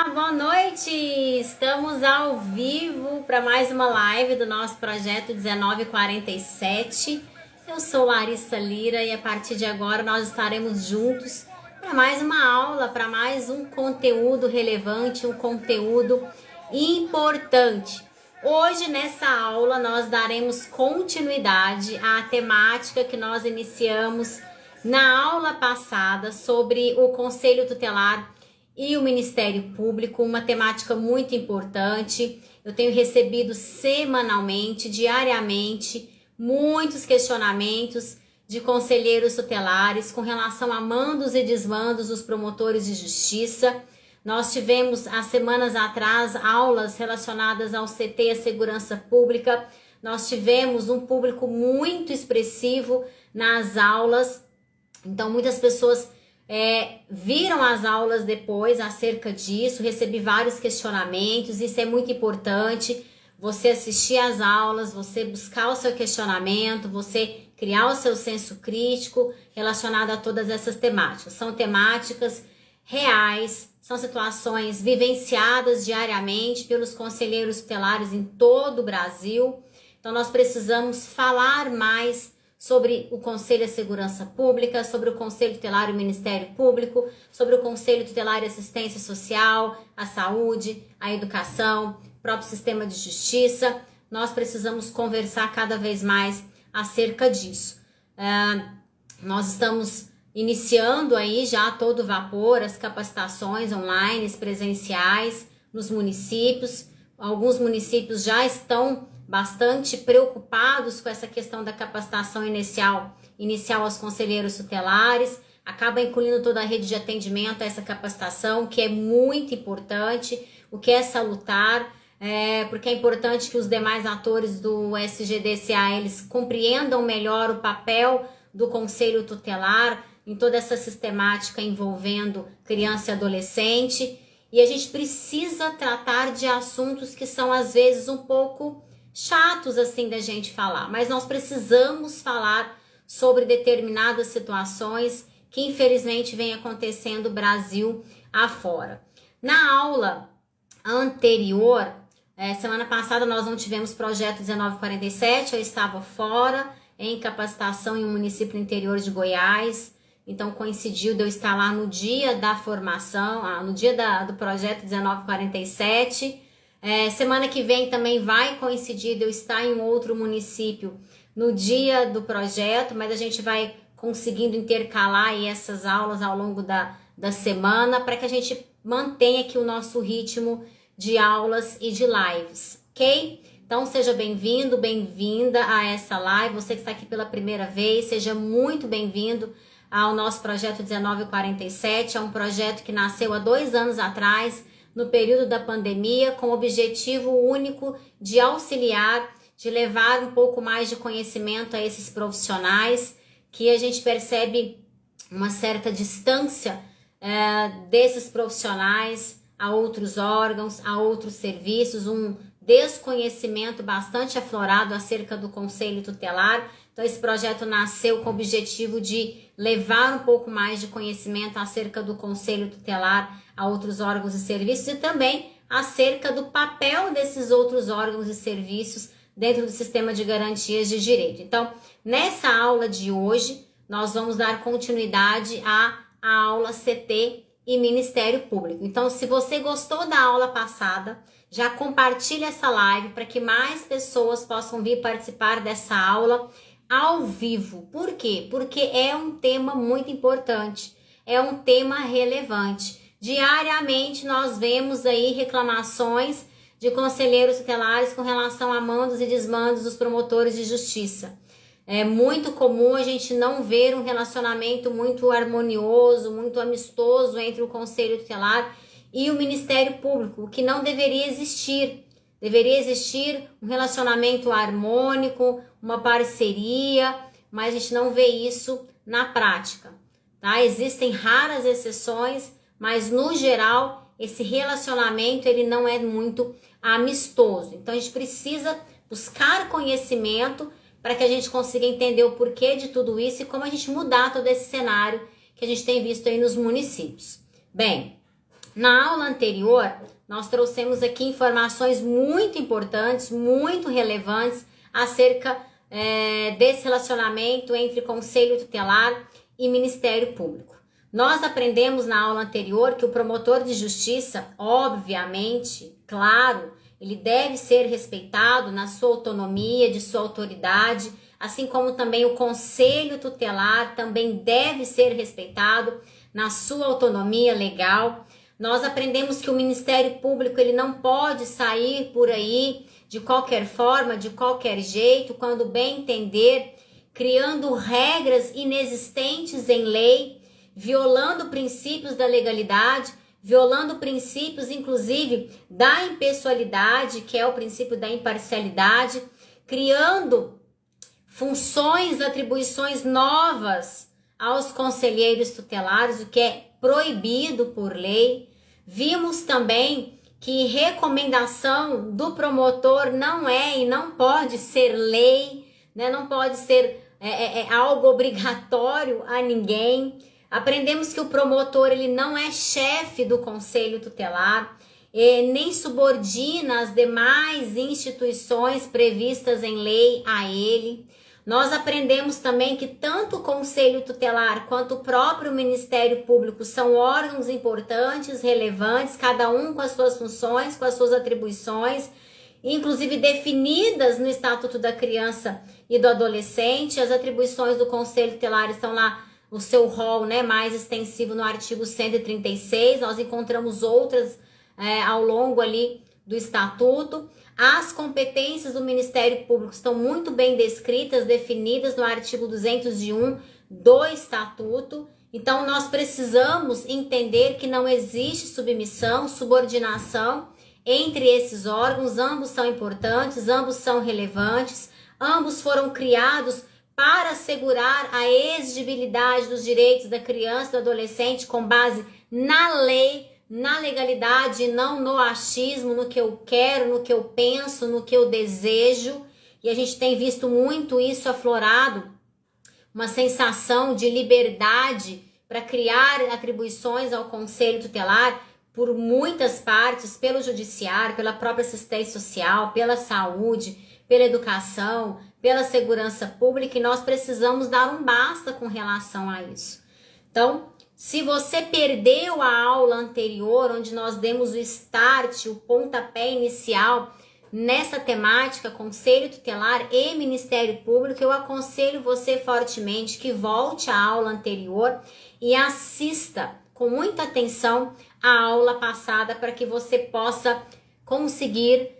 Boa noite! Estamos ao vivo para mais uma live do nosso projeto 1947. Eu sou Larissa Lira e a partir de agora nós estaremos juntos para mais uma aula, para mais um conteúdo relevante, um conteúdo importante. Hoje nessa aula nós daremos continuidade à temática que nós iniciamos na aula passada sobre o Conselho Tutelar e o Ministério Público, uma temática muito importante. Eu tenho recebido semanalmente, diariamente, muitos questionamentos de conselheiros tutelares com relação a mandos e desmandos dos promotores de justiça. Nós tivemos, há semanas atrás, aulas relacionadas ao CT e à segurança pública. Nós tivemos um público muito expressivo nas aulas. Então, muitas pessoas viram as aulas depois acerca disso, recebi vários questionamentos. Isso é muito importante, você assistir às aulas, você buscar o seu questionamento, você criar o seu senso crítico relacionado a todas essas temáticas. São temáticas reais, são situações vivenciadas diariamente pelos conselheiros tutelares em todo o Brasil. Então nós precisamos falar mais sobre o Conselho de Segurança Pública, sobre o Conselho Tutelar e o Ministério Público, sobre o Conselho Tutelar e Assistência Social, a saúde, a educação, o próprio sistema de justiça. Nós precisamos conversar cada vez mais acerca disso. Nós estamos iniciando aí já a todo vapor as capacitações online, presenciais nos municípios. Alguns municípios já estão bastante preocupados com essa questão da capacitação inicial aos conselheiros tutelares, acaba incluindo toda a rede de atendimento a essa capacitação, que é muito importante, o que é salutar, porque é importante que os demais atores do SGDCA, eles compreendam melhor o papel do conselho tutelar em toda essa sistemática envolvendo criança e adolescente, e a gente precisa tratar de assuntos que são às vezes um pouco chatos assim da gente falar, mas nós precisamos falar sobre determinadas situações que infelizmente vem acontecendo Brasil afora. Na aula anterior, semana passada nós não tivemos projeto 1947, eu estava fora em capacitação em um município no interior de Goiás, então coincidiu de eu estar lá no dia da formação, no dia do projeto 1947. Semana que vem também vai coincidir de eu estar em um outro município no dia do projeto, mas a gente vai conseguindo intercalar aí essas aulas ao longo da semana para que a gente mantenha aqui o nosso ritmo de aulas e de lives, ok? Então seja bem-vindo, bem-vinda a essa live. Você que está aqui pela primeira vez, seja muito bem-vindo ao nosso projeto 1947. É um projeto que nasceu há 2 anos atrás, no período da pandemia, com o objetivo único de auxiliar, de levar um pouco mais de conhecimento a esses profissionais, que a gente percebe uma certa distância desses profissionais a outros órgãos, a outros serviços, um desconhecimento bastante aflorado acerca do Conselho Tutelar. Então esse projeto nasceu com o objetivo de levar um pouco mais de conhecimento acerca do Conselho Tutelar a outros órgãos e serviços e também acerca do papel desses outros órgãos e serviços dentro do sistema de garantias de direito. Então, nessa aula de hoje, nós vamos dar continuidade à aula CT e Ministério Público. Então, se você gostou da aula passada, já compartilhe essa live para que mais pessoas possam vir participar dessa aula ao vivo. Por quê? Porque é um tema muito importante, é um tema relevante. Diariamente nós vemos aí reclamações de conselheiros tutelares com relação a mandos e desmandos dos promotores de justiça. É muito comum a gente não ver um relacionamento muito harmonioso, muito amistoso entre o Conselho Tutelar e o Ministério Público, o que não deveria existir. Deveria existir um relacionamento harmônico, uma parceria, mas a gente não vê isso na prática, tá? Existem raras exceções, mas no geral esse relacionamento ele não é muito amistoso. Então a gente precisa buscar conhecimento para que a gente consiga entender o porquê de tudo isso e como a gente mudar todo esse cenário que a gente tem visto aí nos municípios. Bem, Na aula anterior, nós trouxemos aqui informações muito importantes, muito relevantes acerca desse relacionamento entre Conselho Tutelar e Ministério Público. Nós aprendemos na aula anterior que o promotor de justiça, obviamente, claro, ele deve ser respeitado na sua autonomia, de sua autoridade, assim como também o Conselho Tutelar também deve ser respeitado na sua autonomia legal. Nós aprendemos que o Ministério Público ele não pode sair por aí de qualquer forma, de qualquer jeito, quando bem entender, criando regras inexistentes em lei, violando princípios da legalidade, violando princípios, inclusive, da impessoalidade, que é o princípio da imparcialidade, criando funções, atribuições novas aos conselheiros tutelares, o que é proibido por lei. Vimos também que recomendação do promotor não é e não pode ser lei, né? Não pode ser algo obrigatório a ninguém. Aprendemos que o promotor ele não é chefe do conselho tutelar, nem subordina as demais instituições previstas em lei a ele. Nós aprendemos também que tanto o Conselho Tutelar quanto o próprio Ministério Público são órgãos importantes, relevantes, cada um com as suas funções, com as suas atribuições, inclusive definidas no Estatuto da Criança e do Adolescente. As atribuições do Conselho Tutelar estão lá, o seu rol, né, mais extensivo no artigo 136. Nós encontramos outras ao longo ali do Estatuto. As competências do Ministério Público estão muito bem descritas, definidas no artigo 201 do Estatuto. Então, nós precisamos entender que não existe submissão, subordinação entre esses órgãos. Ambos são importantes, ambos são relevantes, ambos foram criados para assegurar a exigibilidade dos direitos da criança e do adolescente com base na lei, na legalidade, não no achismo, no que eu quero, no que eu penso, no que eu desejo. E a gente tem visto muito isso aflorado, uma sensação de liberdade para criar atribuições ao Conselho Tutelar por muitas partes, pelo judiciário, pela própria assistência social, pela saúde, pela educação, pela segurança pública, e nós precisamos dar um basta com relação a isso. Então, se você perdeu a aula anterior, onde nós demos o start, o pontapé inicial nessa temática, Conselho Tutelar e Ministério Público, eu aconselho você fortemente que volte à aula anterior e assista com muita atenção a aula passada para que você possa conseguir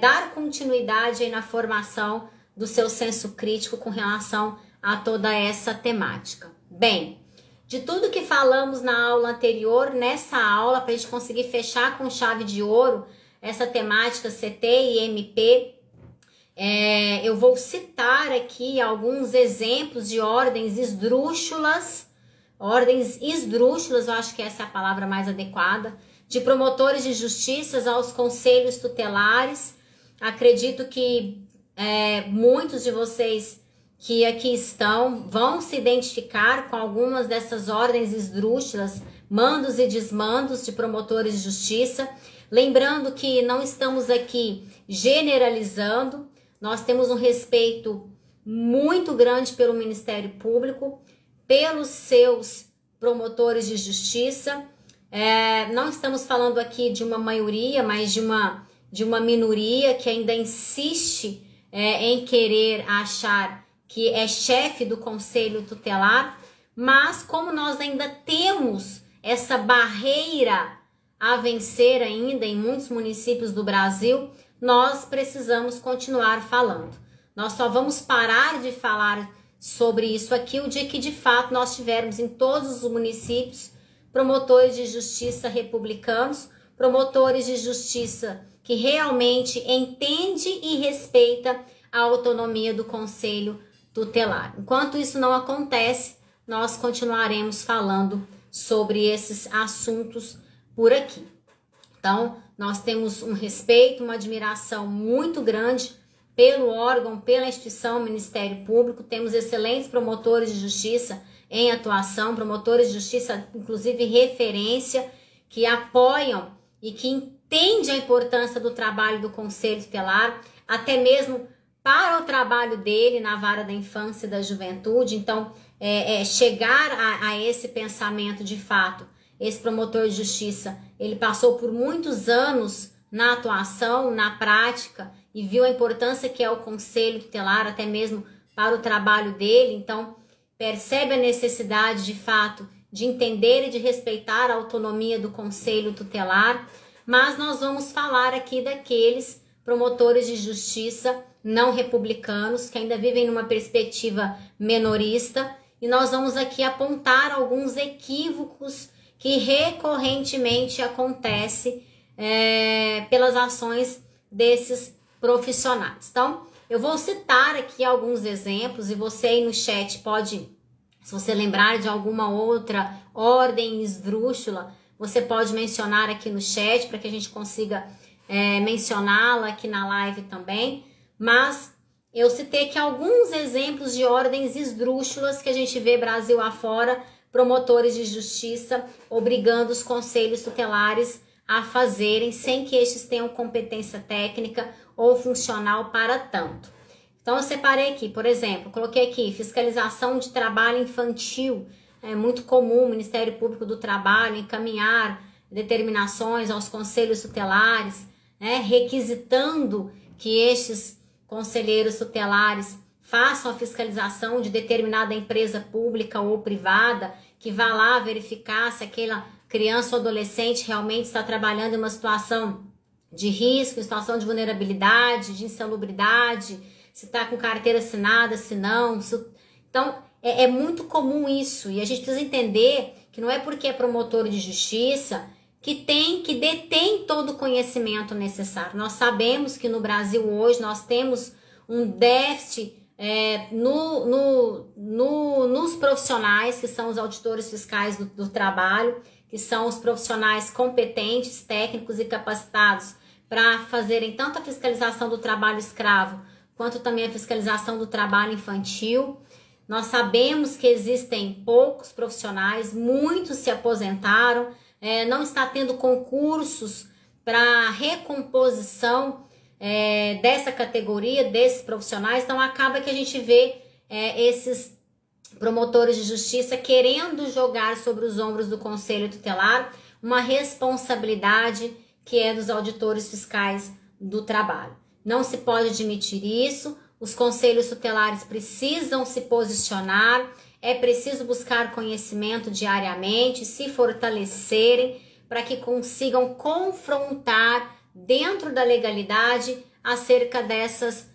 dar continuidade aí na formação do seu senso crítico com relação a toda essa temática. Bem, de tudo que falamos na aula anterior, nessa aula, para a gente conseguir fechar com chave de ouro essa temática CT e MP, eu vou citar aqui alguns exemplos de ordens esdrúxulas, eu acho que essa é a palavra mais adequada, de promotores de justiça aos conselhos tutelares. Acredito que muitos de vocês que aqui estão vão se identificar com algumas dessas ordens esdrúxulas, mandos e desmandos de promotores de justiça. Lembrando que não estamos aqui generalizando, nós temos um respeito muito grande pelo Ministério Público, pelos seus promotores de justiça. Não estamos falando aqui de uma maioria, mas de uma minoria que ainda insiste em querer achar que é chefe do Conselho Tutelar, mas como nós ainda temos essa barreira a vencer ainda em muitos municípios do Brasil, nós precisamos continuar falando. Nós só vamos parar de falar sobre isso aqui o dia que de fato nós tivermos em todos os municípios promotores de justiça republicanos, promotores de justiça que realmente entende e respeita a autonomia do Conselho Tutelar. Enquanto isso não acontece, nós continuaremos falando sobre esses assuntos por aqui. Então, nós temos um respeito, uma admiração muito grande pelo órgão, pela instituição Ministério Público. Temos excelentes promotores de justiça em atuação, promotores de justiça, inclusive referência, que apoiam e que entendem a importância do trabalho do Conselho Tutelar, até mesmo para o trabalho dele na vara da infância e da juventude. Então, chegar a esse pensamento de fato, esse promotor de justiça, ele passou por muitos anos na atuação, na prática, e viu a importância que é o Conselho Tutelar, até mesmo para o trabalho dele. Então, percebe a necessidade de fato de entender e de respeitar a autonomia do Conselho Tutelar, mas nós vamos falar aqui daqueles promotores de justiça não republicanos, que ainda vivem numa perspectiva menorista, e nós vamos aqui apontar alguns equívocos que recorrentemente acontecem pelas ações desses profissionais. Então, eu vou citar aqui alguns exemplos, e você aí no chat pode, se você lembrar de alguma outra ordem esdrúxula, você pode mencionar aqui no chat para que a gente consiga mencioná-la aqui na live também. Mas eu citei aqui alguns exemplos de ordens esdrúxulas que a gente vê Brasil afora, promotores de justiça obrigando os conselhos tutelares a fazerem sem que estes tenham competência técnica ou funcional para tanto. Então eu separei aqui, por exemplo, coloquei aqui fiscalização de trabalho infantil. É muito comum o Ministério Público do Trabalho encaminhar determinações aos conselhos tutelares, requisitando que estes conselheiros tutelares façam a fiscalização de determinada empresa pública ou privada, que vá lá verificar se aquela criança ou adolescente realmente está trabalhando em uma situação de risco, em situação de vulnerabilidade, de insalubridade, se está com carteira assinada, se não. Então, é muito comum isso, e a gente precisa entender que não é porque é promotor de justiça que detém todo o conhecimento necessário. Nós sabemos que no Brasil hoje nós temos um déficit nos profissionais, que são os auditores fiscais do trabalho, que são os profissionais competentes, técnicos e capacitados para fazerem tanto a fiscalização do trabalho escravo, quanto também a fiscalização do trabalho infantil. Nós sabemos que existem poucos profissionais, muitos se aposentaram, não está tendo concursos para recomposição dessa categoria, desses profissionais. Então acaba que a gente vê esses promotores de justiça querendo jogar sobre os ombros do Conselho Tutelar uma responsabilidade que é dos auditores fiscais do trabalho. Não se pode admitir isso. Os conselhos tutelares precisam se posicionar, é preciso buscar conhecimento diariamente, se fortalecerem para que consigam confrontar dentro da legalidade acerca dessas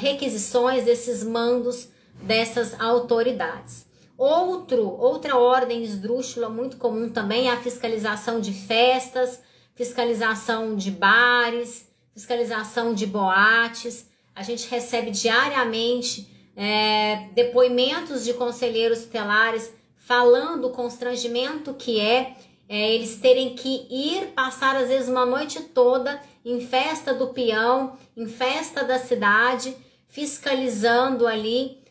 requisições, desses mandos dessas autoridades. Outra ordem esdrúxula muito comum também é a fiscalização de festas, fiscalização de bares, fiscalização de boates. A gente recebe diariamente depoimentos de conselheiros tutelares falando o constrangimento que eles terem que ir passar às vezes uma noite toda em festa do peão, em festa da cidade, fiscalizando ali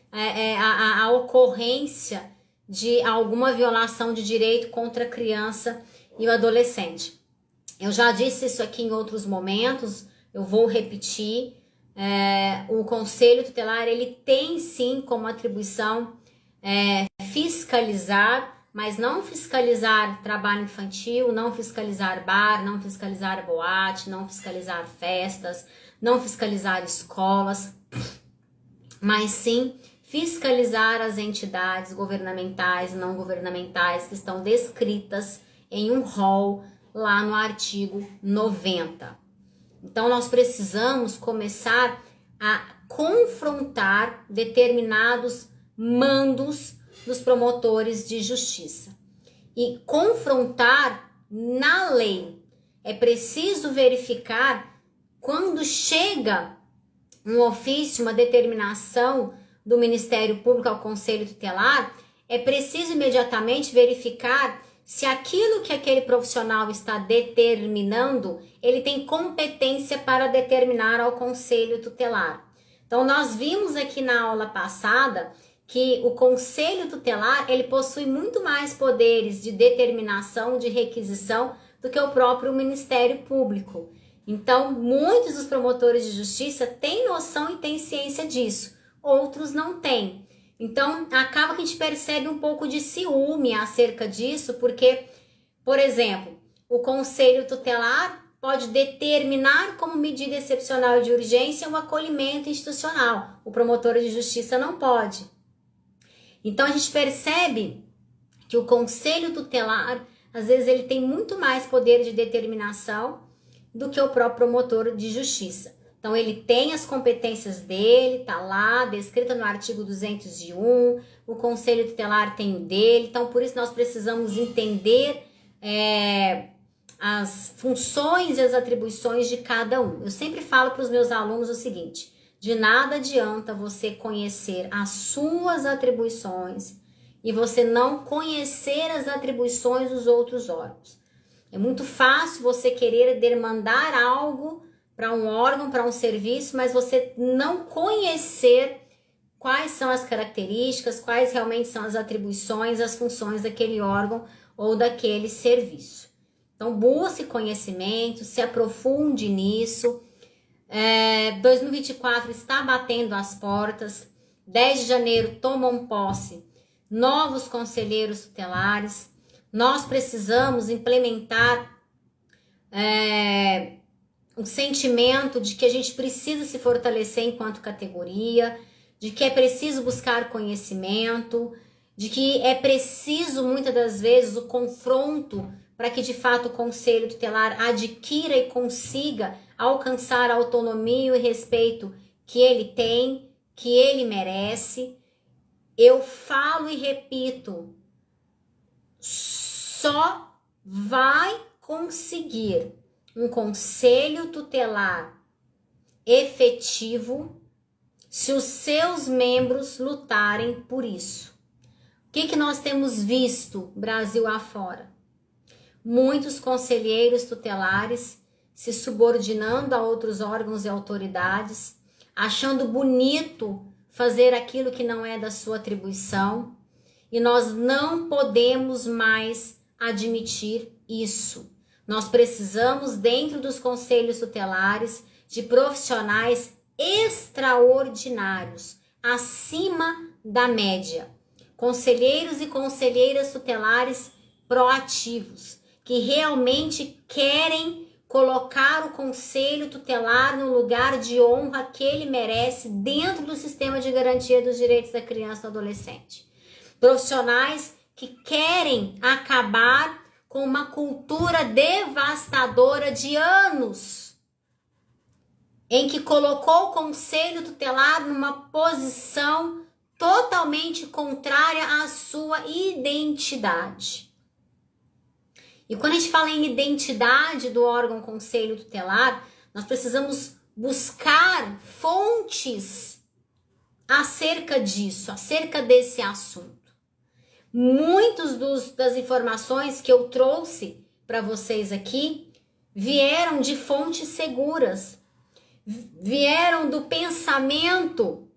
a ocorrência de alguma violação de direito contra a criança e o adolescente. Eu já disse isso aqui em outros momentos, eu vou repetir. O Conselho Tutelar, ele tem sim como atribuição fiscalizar, mas não fiscalizar trabalho infantil, não fiscalizar bar, não fiscalizar boate, não fiscalizar festas, não fiscalizar escolas, mas sim fiscalizar as entidades governamentais e não governamentais que estão descritas em um rol lá no artigo 90. Então, nós precisamos começar a confrontar determinados mandos dos promotores de justiça. E confrontar na lei. É preciso verificar quando chega um ofício, uma determinação do Ministério Público ao Conselho Tutelar, é preciso imediatamente verificar se aquilo que aquele profissional está determinando, ele tem competência para determinar ao Conselho Tutelar. Então, nós vimos aqui na aula passada que o conselho tutelar, ele possui muito mais poderes de determinação, de requisição, do que o próprio Ministério Público. Então, muitos dos promotores de justiça têm noção e têm ciência disso, outros não têm. Então, acaba que a gente percebe um pouco de ciúme acerca disso, porque, por exemplo, o conselho tutelar pode determinar como medida excepcional de urgência o acolhimento institucional. O promotor de justiça não pode. Então, a gente percebe que o conselho tutelar, às vezes, ele tem muito mais poder de determinação do que o próprio promotor de justiça. Então, ele tem as competências dele, tá lá, descrita no artigo 201, o conselho tutelar tem o dele. Então, por isso nós precisamos entender as funções e as atribuições de cada um. Eu sempre falo para os meus alunos o seguinte: de nada adianta você conhecer as suas atribuições e você não conhecer as atribuições dos outros órgãos. É muito fácil você querer demandar algo para um órgão, para um serviço, mas você não conhecer quais são as características, quais realmente são as atribuições, as funções daquele órgão ou daquele serviço. Então, busque conhecimento, se aprofunde nisso. 2024 está batendo as portas. 10 de janeiro tomam posse novos conselheiros tutelares. Nós precisamos implementar um sentimento de que a gente precisa se fortalecer enquanto categoria, de que é preciso buscar conhecimento, de que é preciso, muitas das vezes, o confronto para que, de fato, o conselho tutelar adquira e consiga alcançar a autonomia e o respeito que ele tem, que ele merece. Eu falo e repito, só vai conseguir um conselho tutelar efetivo se os seus membros lutarem por isso. O que nós temos visto Brasil afora? Muitos conselheiros tutelares se subordinando a outros órgãos e autoridades, achando bonito fazer aquilo que não é da sua atribuição, e nós não podemos mais admitir isso. Nós precisamos, dentro dos conselhos tutelares, de profissionais extraordinários, acima da média. Conselheiros e conselheiras tutelares proativos, que realmente querem colocar o conselho tutelar no lugar de honra que ele merece dentro do sistema de garantia dos direitos da criança e do adolescente. Profissionais que querem acabar com uma cultura devastadora de anos, em que colocou o conselho tutelar numa posição totalmente contrária à sua identidade. E quando a gente fala em identidade do órgão conselho tutelar, nós precisamos buscar fontes acerca disso, acerca desse assunto. Muitas das informações que eu trouxe para vocês aqui vieram de fontes seguras, vieram do pensamento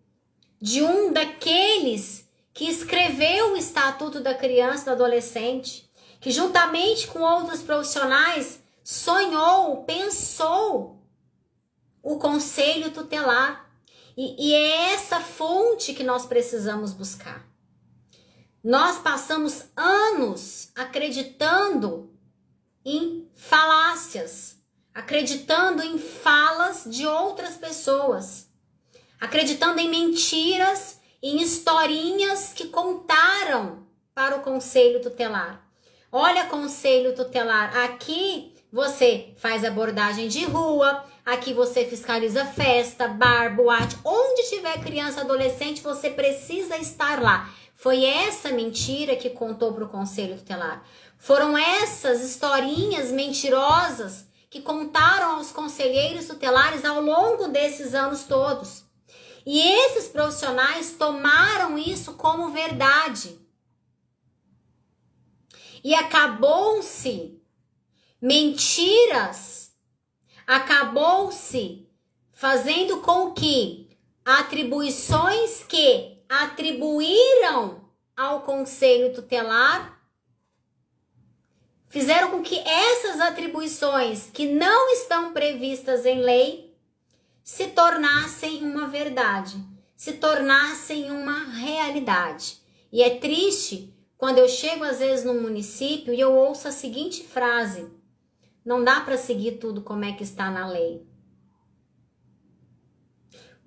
de um daqueles que escreveu o Estatuto da Criança e do Adolescente, que juntamente com outros profissionais sonhou, pensou o conselho tutelar. E é essa fonte que nós precisamos buscar. Nós passamos anos acreditando em falácias, acreditando em falas de outras pessoas, acreditando em mentiras, em historinhas que contaram para o conselho tutelar. Olha, conselho tutelar, aqui você faz abordagem de rua, aqui você fiscaliza festa, bar, boate, onde tiver criança, adolescente, você precisa estar lá. Foi essa mentira que contou para o conselho tutelar. Foram essas historinhas mentirosas que contaram aos conselheiros tutelares ao longo desses anos todos. E esses profissionais tomaram isso como verdade. E acabou-se mentiras, acabou-se fazendo com que atribuições que atribuíram ao conselho tutelar, fizeram com que essas atribuições que não estão previstas em lei se tornassem uma verdade, se tornassem uma realidade. E é triste quando eu chego às vezes num município e eu ouço a seguinte frase: não dá para seguir tudo como é que está na lei.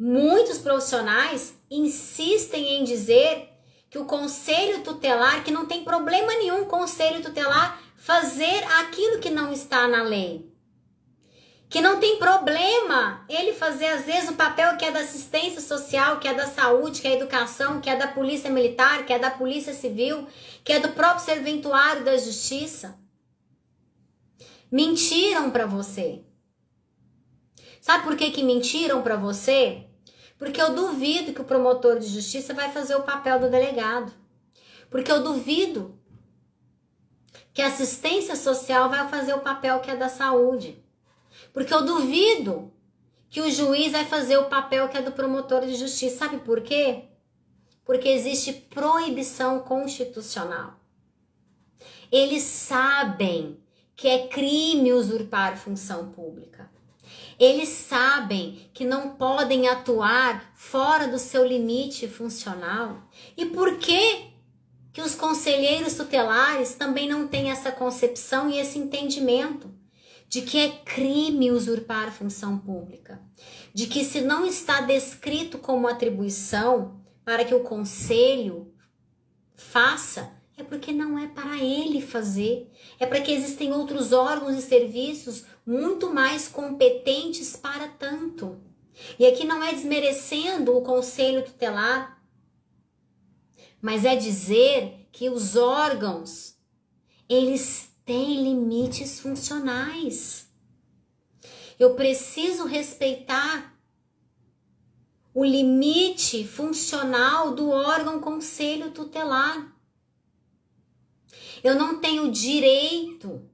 Muitos profissionais insistem em dizer que o conselho tutelar, que não tem problema nenhum o conselho tutelar fazer aquilo que não está na lei. Que não tem problema ele fazer, às vezes, o papel que é da assistência social, que é da saúde, que é da educação, que é da polícia militar, que é da polícia civil, que é do próprio serventuário da justiça. Mentiram para você. Sabe por que mentiram para você? Porque eu duvido que o promotor de justiça vai fazer o papel do delegado. Porque eu duvido que a assistência social vai fazer o papel que é da saúde. Porque eu duvido que o juiz vai fazer o papel que é do promotor de justiça. Sabe por quê? Porque existe proibição constitucional. Eles sabem que é crime usurpar função pública. Eles sabem que não podem atuar fora do seu limite funcional. E por que os conselheiros tutelares também não têm essa concepção e esse entendimento de que é crime usurpar função pública? De que se não está descrito como atribuição para que o conselho faça, é porque não é para ele fazer. É para que existem outros órgãos e serviços muito mais competentes para tanto. E aqui não é desmerecendo o conselho tutelar, mas é dizer que os órgãos, eles têm limites funcionais. Eu preciso respeitar o limite funcional do órgão conselho tutelar. Eu não tenho direito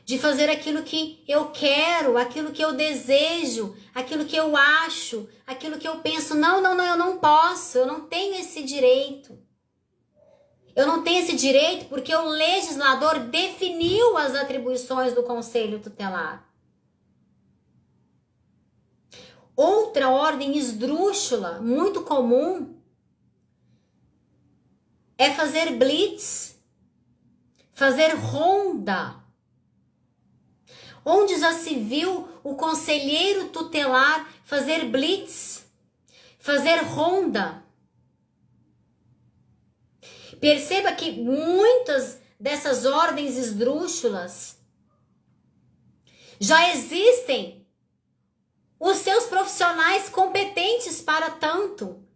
de fazer aquilo que eu quero, aquilo que eu desejo, aquilo que eu acho, aquilo que eu penso. Não, eu não posso, eu não tenho esse direito. Eu não tenho esse direito porque o legislador definiu as atribuições do conselho tutelar. Outra ordem esdrúxula, muito comum, é fazer blitz, fazer ronda. Onde já se viu o conselheiro tutelar fazer blitz, fazer ronda? Perceba que muitas dessas ordens esdrúxulas já existem os seus profissionais competentes para tanto.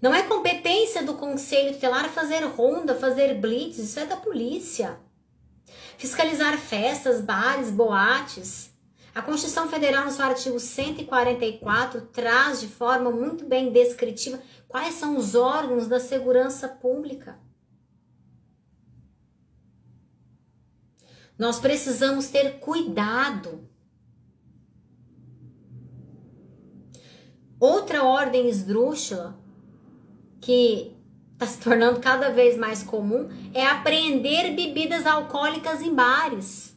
Não é competência do conselho tutelar fazer ronda, fazer blitz, isso é da polícia. Fiscalizar festas, bares, boates. A Constituição Federal, no seu artigo 144, traz de forma muito bem descritiva quais são os órgãos da segurança pública. Nós precisamos ter cuidado. Outra ordem esdrúxula que está se tornando cada vez mais comum é apreender bebidas alcoólicas em bares.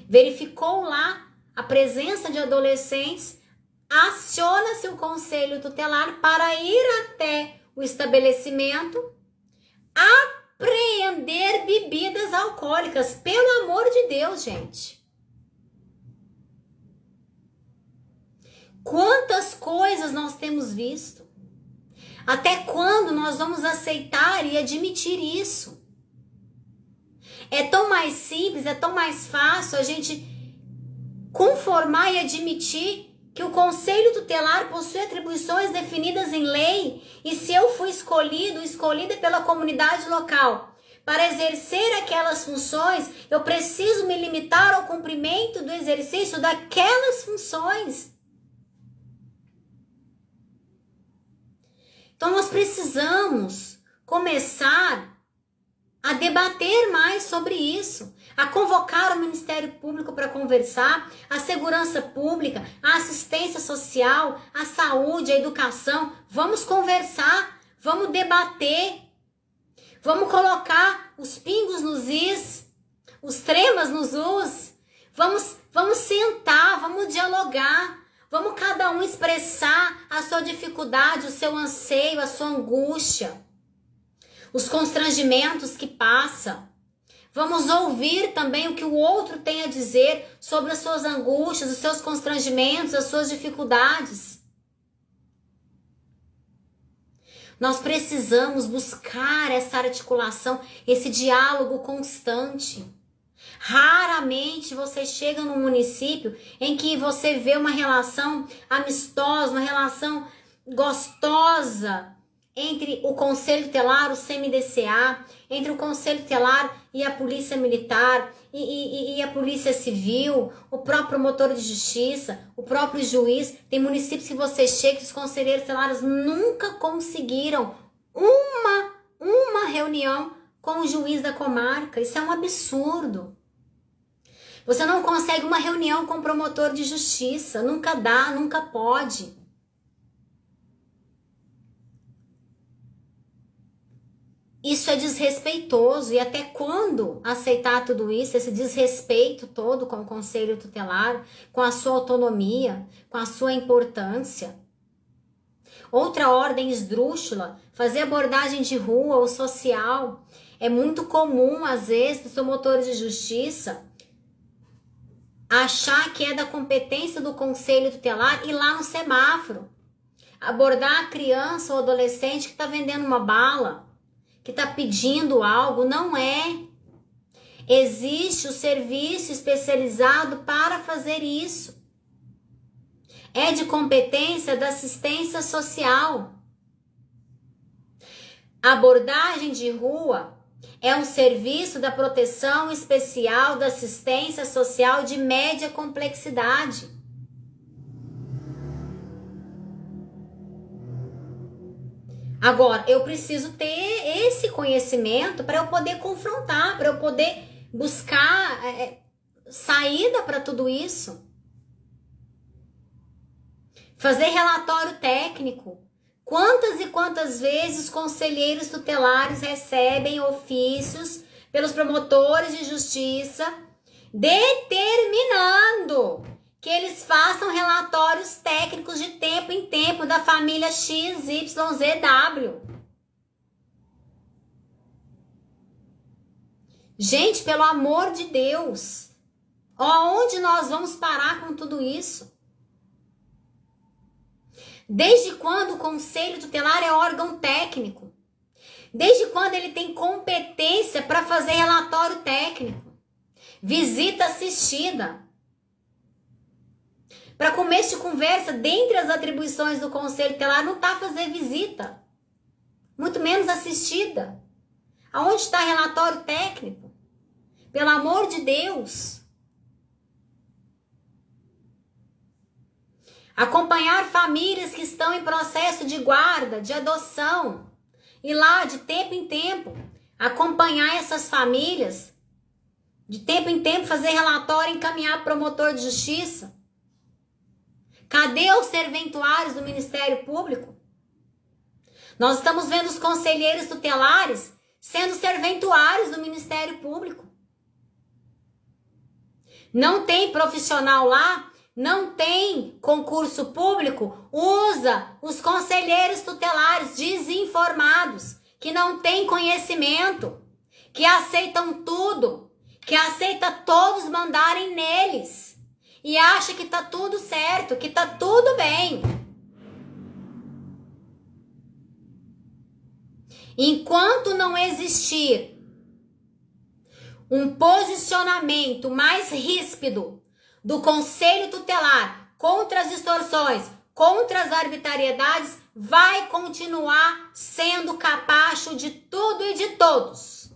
Verificou lá a presença de adolescentes, aciona-se o conselho tutelar para ir até o estabelecimento apreender bebidas alcoólicas. Pelo amor de Deus, gente. Quantas coisas nós temos visto? Até quando nós vamos aceitar e admitir isso? É tão mais simples, é tão mais fácil a gente conformar e admitir que o conselho tutelar possui atribuições definidas em lei e se eu fui escolhida pela comunidade local para exercer aquelas funções, eu preciso me limitar ao cumprimento do exercício daquelas funções. Então nós precisamos começar a debater mais sobre isso, a convocar o Ministério Público para conversar, a segurança pública, a assistência social, a saúde, a educação. Vamos conversar, vamos debater, vamos colocar os pingos nos is, os tremas nos us. Vamos sentar, vamos dialogar, vamos cada um expressar a sua dificuldade, o seu anseio, a sua angústia, os constrangimentos que passa. Vamos ouvir também o que o outro tem a dizer sobre as suas angústias, os seus constrangimentos, as suas dificuldades. Nós precisamos buscar essa articulação, esse diálogo constante. Raramente você chega num município em que você vê uma relação amistosa, uma relação gostosa entre o Conselho Tutelar, o CMDCA, entre o Conselho Tutelar e a Polícia Militar e a Polícia Civil, o próprio promotor de justiça, o próprio juiz. Tem municípios que você chega e os conselheiros tutelares nunca conseguiram uma reunião com o juiz da comarca. Isso é um absurdo. Você não consegue uma reunião com o promotor de justiça. Nunca dá, nunca pode. Isso é desrespeitoso. E até quando aceitar tudo isso, esse desrespeito todo com o Conselho Tutelar, com a sua autonomia, com a sua importância? Outra ordem esdrúxula, fazer abordagem de rua ou social. É muito comum, às vezes, os promotores de justiça achar que é da competência do Conselho Tutelar ir lá no semáforo, abordar a criança ou adolescente que está vendendo uma bala, que está pedindo algo. Não é. Existe o serviço especializado para fazer isso. É de competência da assistência social. A abordagem de rua é um serviço da proteção especial da assistência social de média complexidade. Agora, eu preciso ter esse conhecimento para eu poder confrontar, para eu poder buscar saída para tudo isso. Fazer relatório técnico. Quantas e quantas vezes conselheiros tutelares recebem ofícios pelos promotores de justiça determinando que eles façam relatórios técnicos de tempo em tempo da família XYZW. Gente, pelo amor de Deus, aonde nós vamos parar com tudo isso? Desde quando o Conselho Tutelar é órgão técnico? Desde quando ele tem competência para fazer relatório técnico? Visita assistida. Para começo de conversa, dentre as atribuições do Conselho Tutelar, não está fazer visita. Muito menos assistida. Aonde está relatório técnico? Pelo amor de Deus. Acompanhar famílias que estão em processo de guarda, de adoção. Ir lá de tempo em tempo, acompanhar essas famílias. De tempo em tempo fazer relatório e encaminhar para o promotor de justiça. Cadê os serventuários do Ministério Público? Nós estamos vendo os conselheiros tutelares sendo serventuários do Ministério Público. Não tem profissional lá, não tem concurso público, usa os conselheiros tutelares desinformados, que não têm conhecimento, que aceitam tudo, que aceita todos mandarem neles e acha que tá tudo certo, que tá tudo bem. Enquanto não existir um posicionamento mais ríspido do Conselho Tutelar contra as distorções, contra as arbitrariedades, vai continuar sendo capacho de tudo e de todos.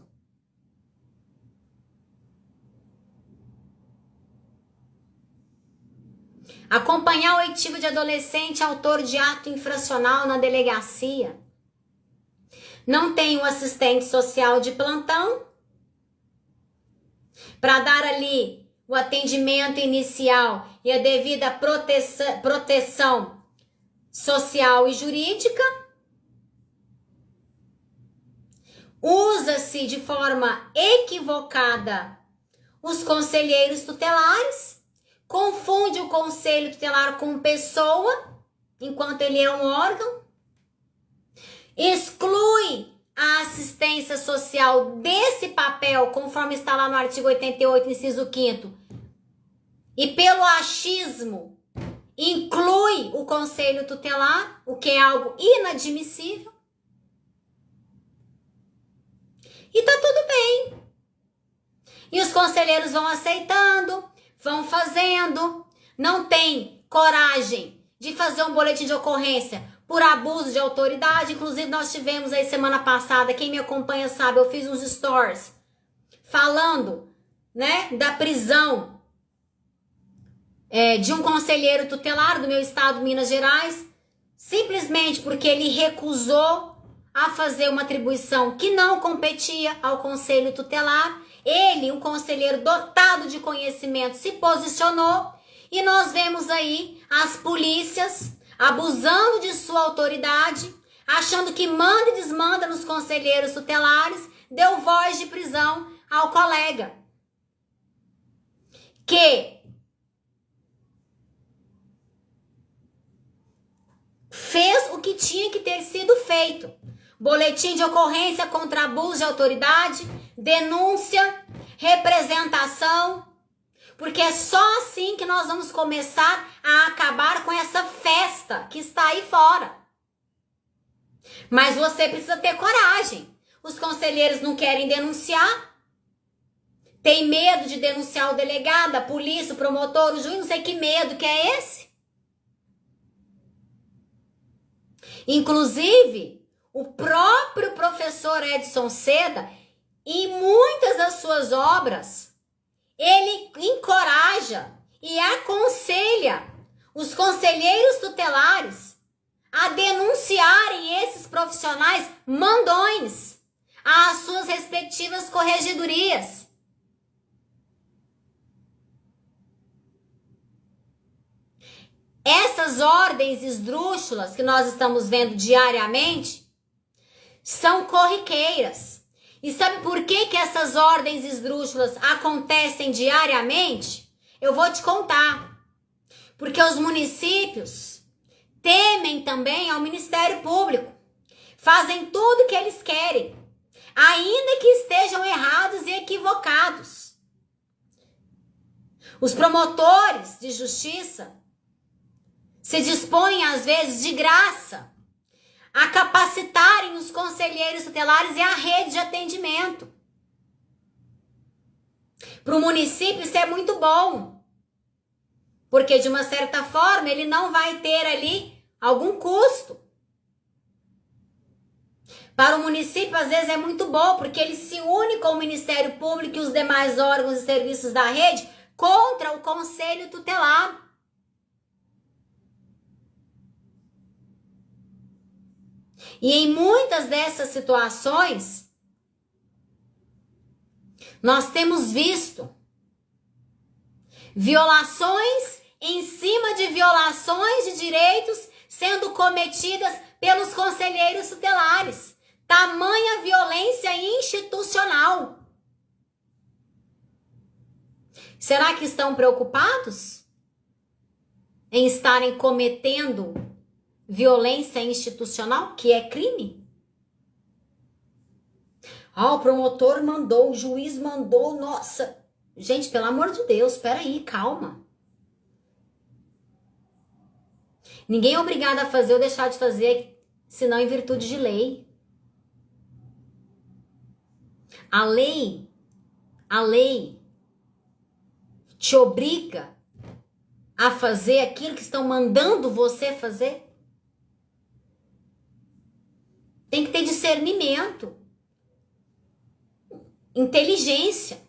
Acompanhar o oitivo de adolescente autor de ato infracional na delegacia. não tem um assistente social de plantão para dar ali o atendimento inicial e a devida proteção social e jurídica. Usa-se de forma equivocada os conselheiros tutelares, confunde o conselho tutelar com pessoa, enquanto ele é um órgão, exclui a assistência social desse papel, conforme está lá no artigo 88, inciso 5º, e pelo achismo inclui o conselho tutelar, o que é algo inadmissível. E tá tudo bem. E os conselheiros vão aceitando, vão fazendo, não tem coragem de fazer um boletim de ocorrência por abuso de autoridade. Inclusive, nós tivemos aí semana passada, quem me acompanha sabe, eu fiz uns stories falando, né, da prisão de um conselheiro tutelar do meu estado, Minas Gerais, simplesmente porque ele recusou a fazer uma atribuição que não competia ao conselho tutelar. Ele, um conselheiro dotado de conhecimento, se posicionou e nós vemos aí as polícias abusando de sua autoridade, achando que manda e desmanda nos conselheiros tutelares, deu voz de prisão ao colega que fez o que tinha que ter sido feito. Boletim de ocorrência contra abuso de autoridade, denúncia, representação, porque é só assim que nós vamos começar a acabar com essa festa que está aí fora. Mas você precisa ter coragem. Os conselheiros não querem denunciar, tem medo de denunciar o delegado, a polícia, o promotor, o juiz, não sei que medo que é esse. Inclusive, o próprio professor Edson Seda, em muitas das suas obras, ele encoraja e aconselha os conselheiros tutelares a denunciarem esses profissionais mandões às suas respectivas corregedorias. Essas ordens esdrúxulas que nós estamos vendo diariamente são corriqueiras. E sabe por que que essas ordens esdrúxulas acontecem diariamente? Eu vou te contar. Porque os municípios temem também ao Ministério Público. Fazem tudo o que eles querem, ainda que estejam errados e equivocados. Os promotores de justiça se dispõem, às vezes, de graça, a capacitarem os conselheiros tutelares e a rede de atendimento. Para o município isso é muito bom, porque de uma certa forma ele não vai ter ali algum custo. Para o município às vezes é muito bom, porque ele se une com o Ministério Público e os demais órgãos e serviços da rede contra o conselho tutelar. E em muitas dessas situações, nós temos visto violações em cima de violações de direitos sendo cometidas pelos conselheiros tutelares. Tamanha violência institucional. Será que estão preocupados em estarem cometendo violência institucional, que é crime? O promotor mandou, o juiz mandou, nossa. Gente, pelo amor de Deus, espera aí, calma. Ninguém é obrigado a fazer ou deixar de fazer, senão em virtude de lei. A lei te obriga a fazer aquilo que estão mandando você fazer. Tem que ter discernimento, inteligência.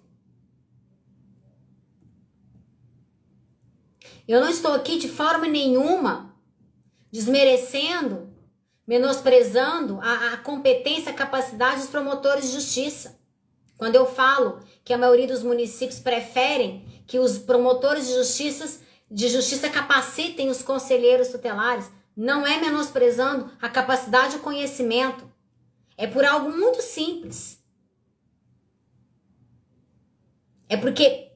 Eu não estou aqui de forma nenhuma desmerecendo menosprezando a competência, a capacidade dos promotores de justiça. Quando eu falo que a maioria dos municípios preferem que os promotores de justiça capacitem os conselheiros tutelares, não é menosprezando a capacidade e o conhecimento. É por algo muito simples. É porque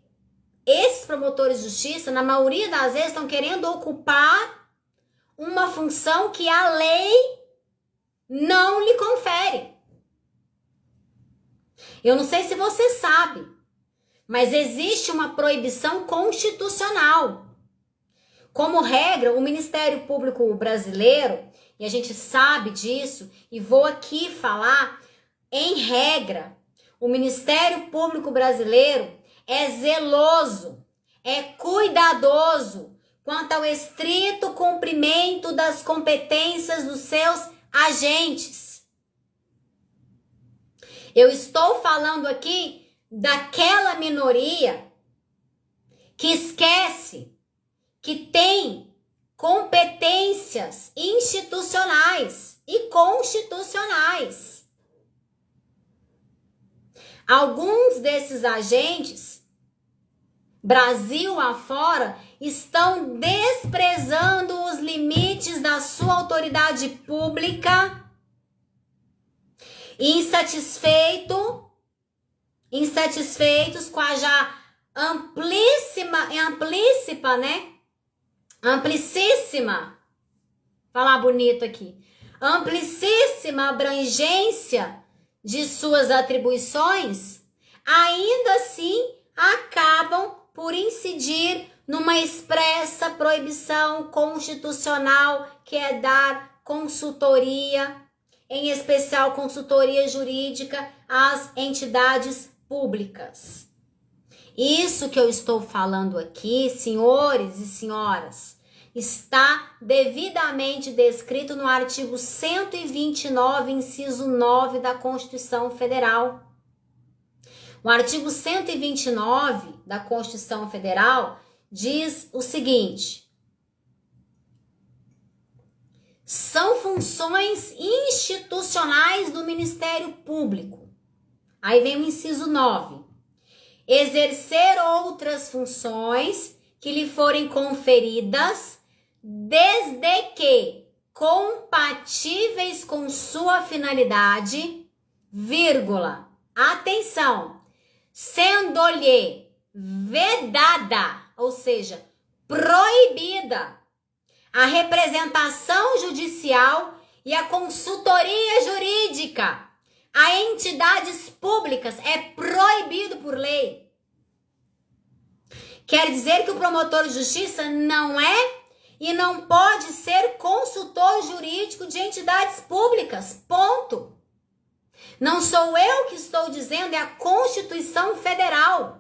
esses promotores de justiça, na maioria das vezes, estão querendo ocupar uma função que a lei não lhe confere. Eu não sei se você sabe, mas existe uma proibição constitucional. Como regra, o Ministério Público Brasileiro, e a gente sabe disso, e vou aqui falar, em regra, o Ministério Público Brasileiro é zeloso, é cuidadoso quanto ao estrito cumprimento das competências dos seus agentes. Eu estou falando aqui daquela minoria que esquece que tem competências institucionais e constitucionais. Alguns desses agentes, Brasil afora, estão desprezando os limites da sua autoridade pública, insatisfeitos com a já amplicíssima abrangência de suas atribuições, ainda assim acabam por incidir numa expressa proibição constitucional, que é dar consultoria, em especial consultoria jurídica, às entidades públicas. Isso que eu estou falando aqui, senhores e senhoras, está devidamente descrito no artigo 129, inciso 9 da Constituição Federal. O artigo 129 da Constituição Federal diz o seguinte: são funções institucionais do Ministério Público. Aí vem o inciso 9. Exercer outras funções que lhe forem conferidas, desde que compatíveis com sua finalidade, vírgula, atenção, sendo-lhe vedada, ou seja, proibida, a representação judicial e a consultoria jurídica a entidades públicas, é proibido por lei. Quer dizer que o promotor de justiça não é e não pode ser consultor jurídico de entidades públicas, ponto. Não sou eu que estou dizendo, é a Constituição Federal.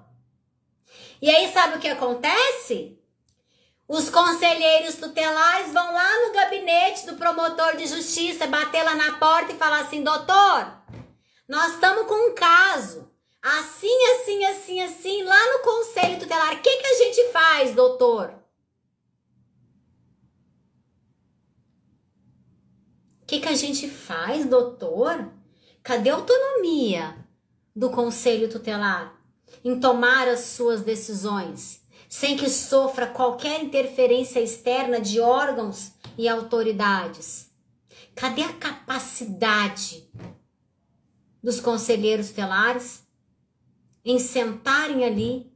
E aí sabe o que acontece? Os conselheiros tutelares vão lá no gabinete do promotor de justiça, bater lá na porta e falar assim: doutor, nós estamos com um caso, assim, lá no conselho tutelar. O que a gente faz, doutor? O que a gente faz, doutor? Cadê a autonomia do conselho tutelar em tomar as suas decisões, sem que sofra qualquer interferência externa de órgãos e autoridades? Cadê a capacidade dos conselheiros tutelares em sentarem ali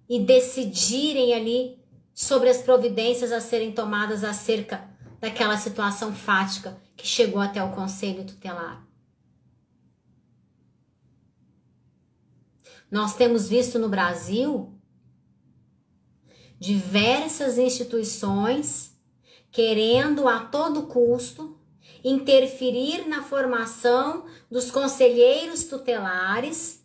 e decidirem ali sobre as providências a serem tomadas acerca daquela situação fática que chegou até o conselho tutelar? Nós temos visto no Brasil diversas instituições querendo a todo custo interferir na formação dos conselheiros tutelares.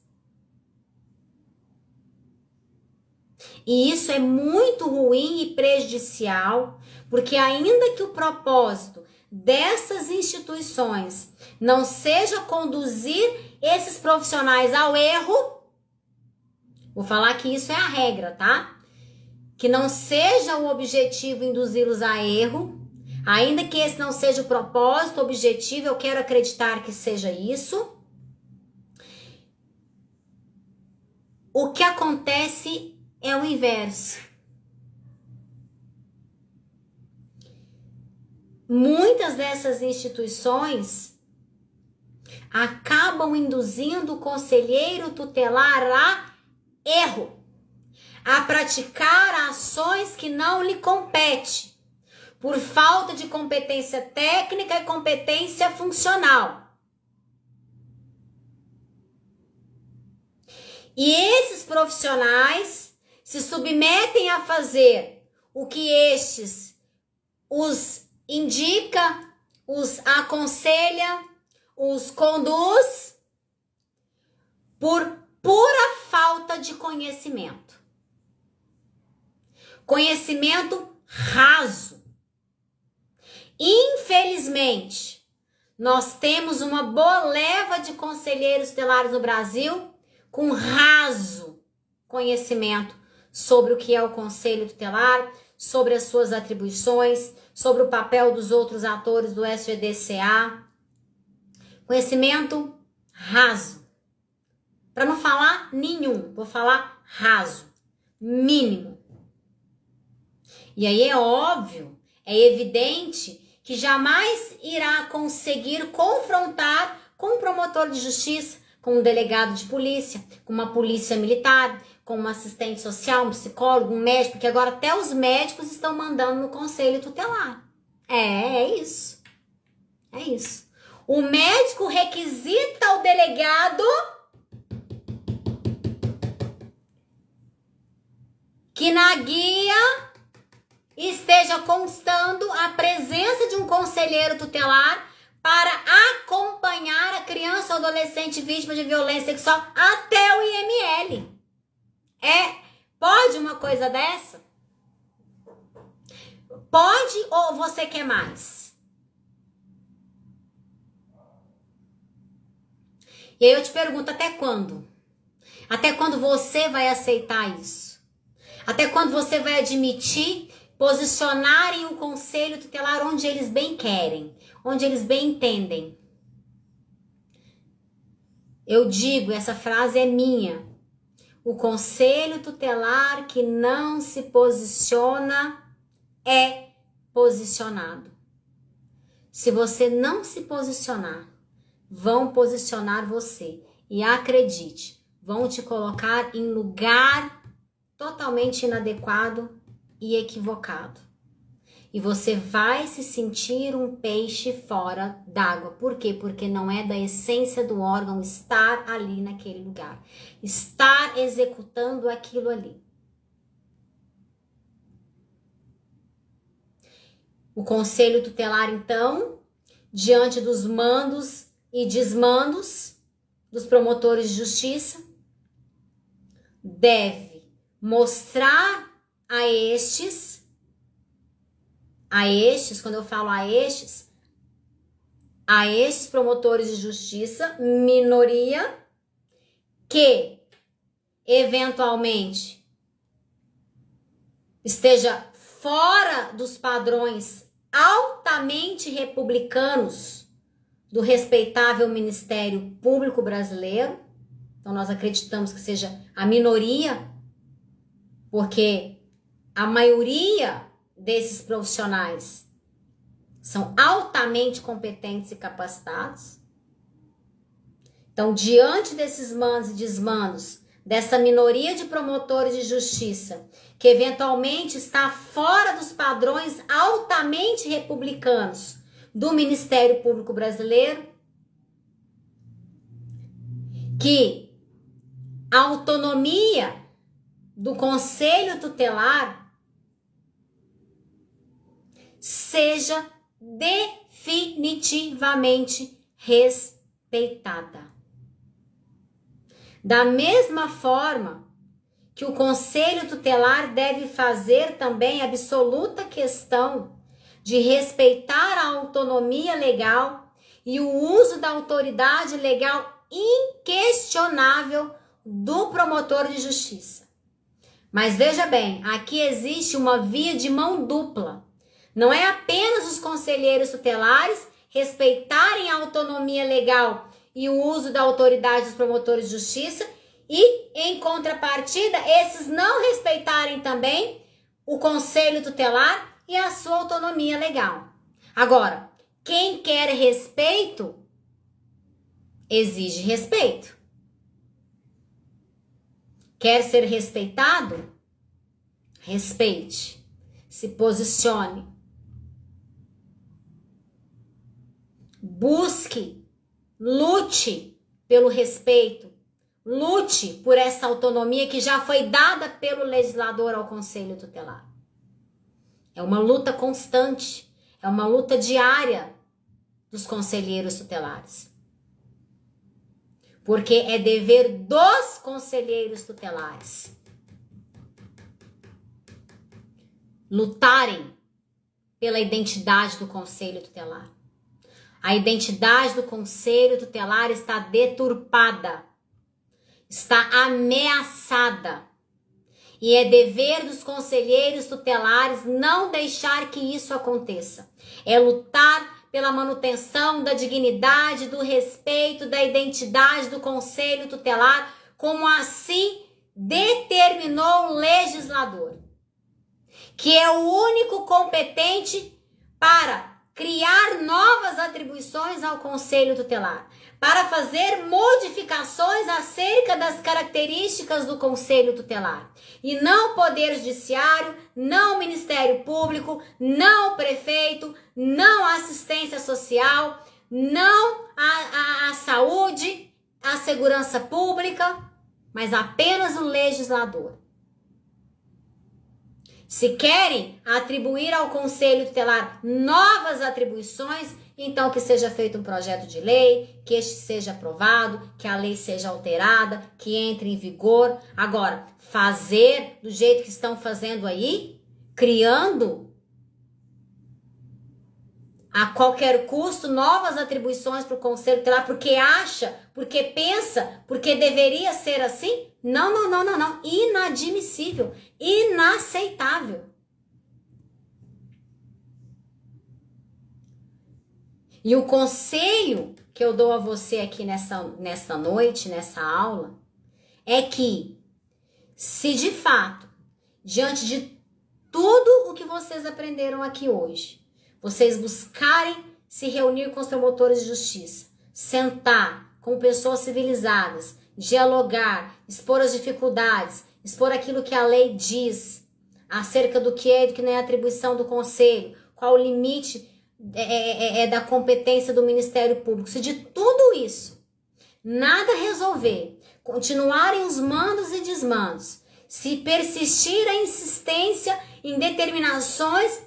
E isso é muito ruim e prejudicial, porque ainda que o propósito dessas instituições não seja conduzir esses profissionais ao erro, vou falar que isso é a regra, tá? Que não seja o objetivo induzi-los a erro, Ainda que esse não seja o propósito, o objetivo, eu quero acreditar que seja isso. O que acontece é o inverso. Muitas dessas instituições acabam induzindo o conselheiro tutelar a erro, a praticar ações que não lhe competem, por falta de competência técnica e competência funcional. E esses profissionais se submetem a fazer o que estes os indica, os aconselha, os conduz por pura falta de conhecimento. Conhecimento raso. Infelizmente, nós temos uma boa leva de conselheiros tutelares no Brasil com raso conhecimento sobre o que é o conselho tutelar, sobre as suas atribuições, sobre o papel dos outros atores do SGDCA. Conhecimento raso. Para não falar nenhum, vou falar raso, mínimo. E aí é óbvio, é evidente que jamais irá conseguir confrontar com um promotor de justiça, com um delegado de polícia, com uma polícia militar, com um assistente social, um psicólogo, um médico, porque agora até os médicos estão mandando no conselho tutelar. É isso. É isso. O médico requisita ao delegado que na guia esteja constando a presença de um conselheiro tutelar para acompanhar a criança ou adolescente vítima de violência sexual até o IML. Pode uma coisa dessa? Pode ou você quer mais? E aí eu te pergunto, até quando? Até quando você vai aceitar isso? Até quando você vai admitir posicionarem o conselho tutelar onde eles bem querem, onde eles bem entendem? Eu digo, essa frase é minha. O conselho tutelar que não se posiciona é posicionado. Se você não se posicionar, vão posicionar você. E acredite, vão te colocar em lugar totalmente inadequado e equivocado. E você vai se sentir um peixe fora d'água. Por quê? Porque não é da essência do órgão estar ali naquele lugar. Estar executando aquilo ali. O conselho tutelar, então, diante dos mandos e desmandos dos promotores de justiça, deve mostrar a estes, quando eu falo a estes promotores de justiça, minoria, que eventualmente esteja fora dos padrões altamente republicanos do respeitável Ministério Público brasileiro. Então nós acreditamos que seja a minoria, porque a maioria desses profissionais são altamente competentes e capacitados. Então, diante desses mandos e desmandos, dessa minoria de promotores de justiça, que eventualmente está fora dos padrões altamente republicanos do Ministério Público brasileiro, que a autonomia do Conselho Tutelar seja definitivamente respeitada. Da mesma forma que o Conselho Tutelar deve fazer também absoluta questão de respeitar a autonomia legal e o uso da autoridade legal inquestionável do promotor de justiça. Mas veja bem, aqui existe uma via de mão dupla. Não é apenas os conselheiros tutelares respeitarem a autonomia legal e o uso da autoridade dos promotores de justiça e, em contrapartida, esses não respeitarem também o conselho tutelar e a sua autonomia legal. Agora, quem quer respeito, exige respeito. Quer ser respeitado? Respeite. Se posicione. Busque, lute pelo respeito. Lute por essa autonomia que já foi dada pelo legislador ao Conselho Tutelar. É uma luta constante, é uma luta diária dos conselheiros tutelares. Porque é dever dos conselheiros tutelares lutarem pela identidade do Conselho Tutelar. A identidade do Conselho Tutelar está deturpada, está ameaçada. E é dever dos conselheiros tutelares não deixar que isso aconteça. É lutar pela manutenção da dignidade, do respeito, da identidade do Conselho Tutelar, como assim determinou o legislador, que é o único competente para criar novas atribuições ao Conselho Tutelar, para fazer modificações acerca das características do Conselho Tutelar. E não o Poder Judiciário, não o Ministério Público, não o Prefeito, não a Assistência Social, não a Saúde, a Segurança Pública, mas apenas o legislador. Se querem atribuir ao Conselho Tutelar novas atribuições, então que seja feito um projeto de lei, que este seja aprovado, que a lei seja alterada, que entre em vigor. Agora, fazer do jeito que estão fazendo aí, criando a qualquer custo novas atribuições para o Conselho Tutelar, porque acha, porque pensa, porque deveria ser assim? Não. Inadmissível, inaceitável. E o conselho que eu dou a você aqui nessa noite, nessa aula, é que, se de fato, diante de tudo o que vocês aprenderam aqui hoje, vocês buscarem se reunir com os promotores de justiça, sentar com pessoas civilizadas, dialogar, expor as dificuldades, expor aquilo que a lei diz acerca do que é e do que não é atribuição do conselho, qual o limite da competência do Ministério Público. Se de tudo isso nada resolver, continuarem os mandos e desmandos, se persistir a insistência em determinações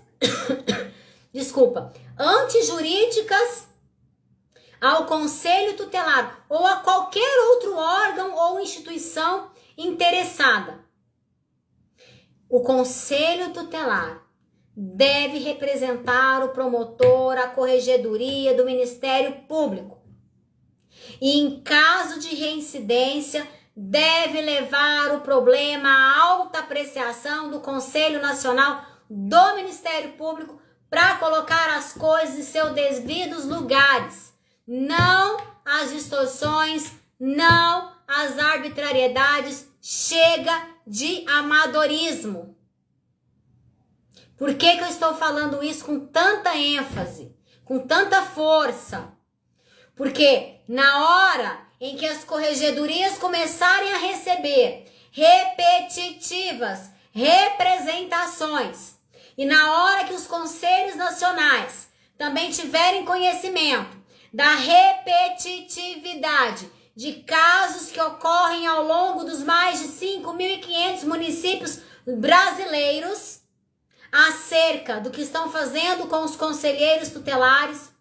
antijurídicas ao Conselho Tutelar ou a qualquer outro órgão ou instituição interessada, o Conselho Tutelar deve representar o promotor, a corregedoria do Ministério Público. E em caso de reincidência, deve levar o problema à alta apreciação do Conselho Nacional do Ministério Público para colocar as coisas em seus devidos lugares. Não as distorções, não as arbitrariedades. Chega de amadorismo. Por que eu estou falando isso com tanta ênfase, com tanta força? Porque na hora em que as corregedorias começarem a receber repetitivas representações e na hora que os conselhos nacionais também tiverem conhecimento da repetitividade de casos que ocorrem ao longo dos mais de 5.500 municípios brasileiros, acerca do que estão fazendo com os conselheiros tutelares,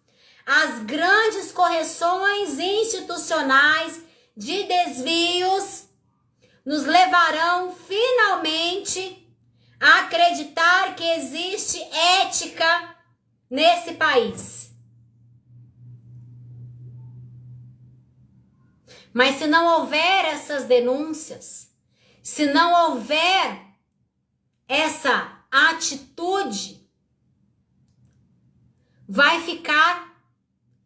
as grandes correções institucionais de desvios nos levarão finalmente a acreditar que existe ética nesse país. Mas se não houver essas denúncias, se não houver essa atitude vai ficar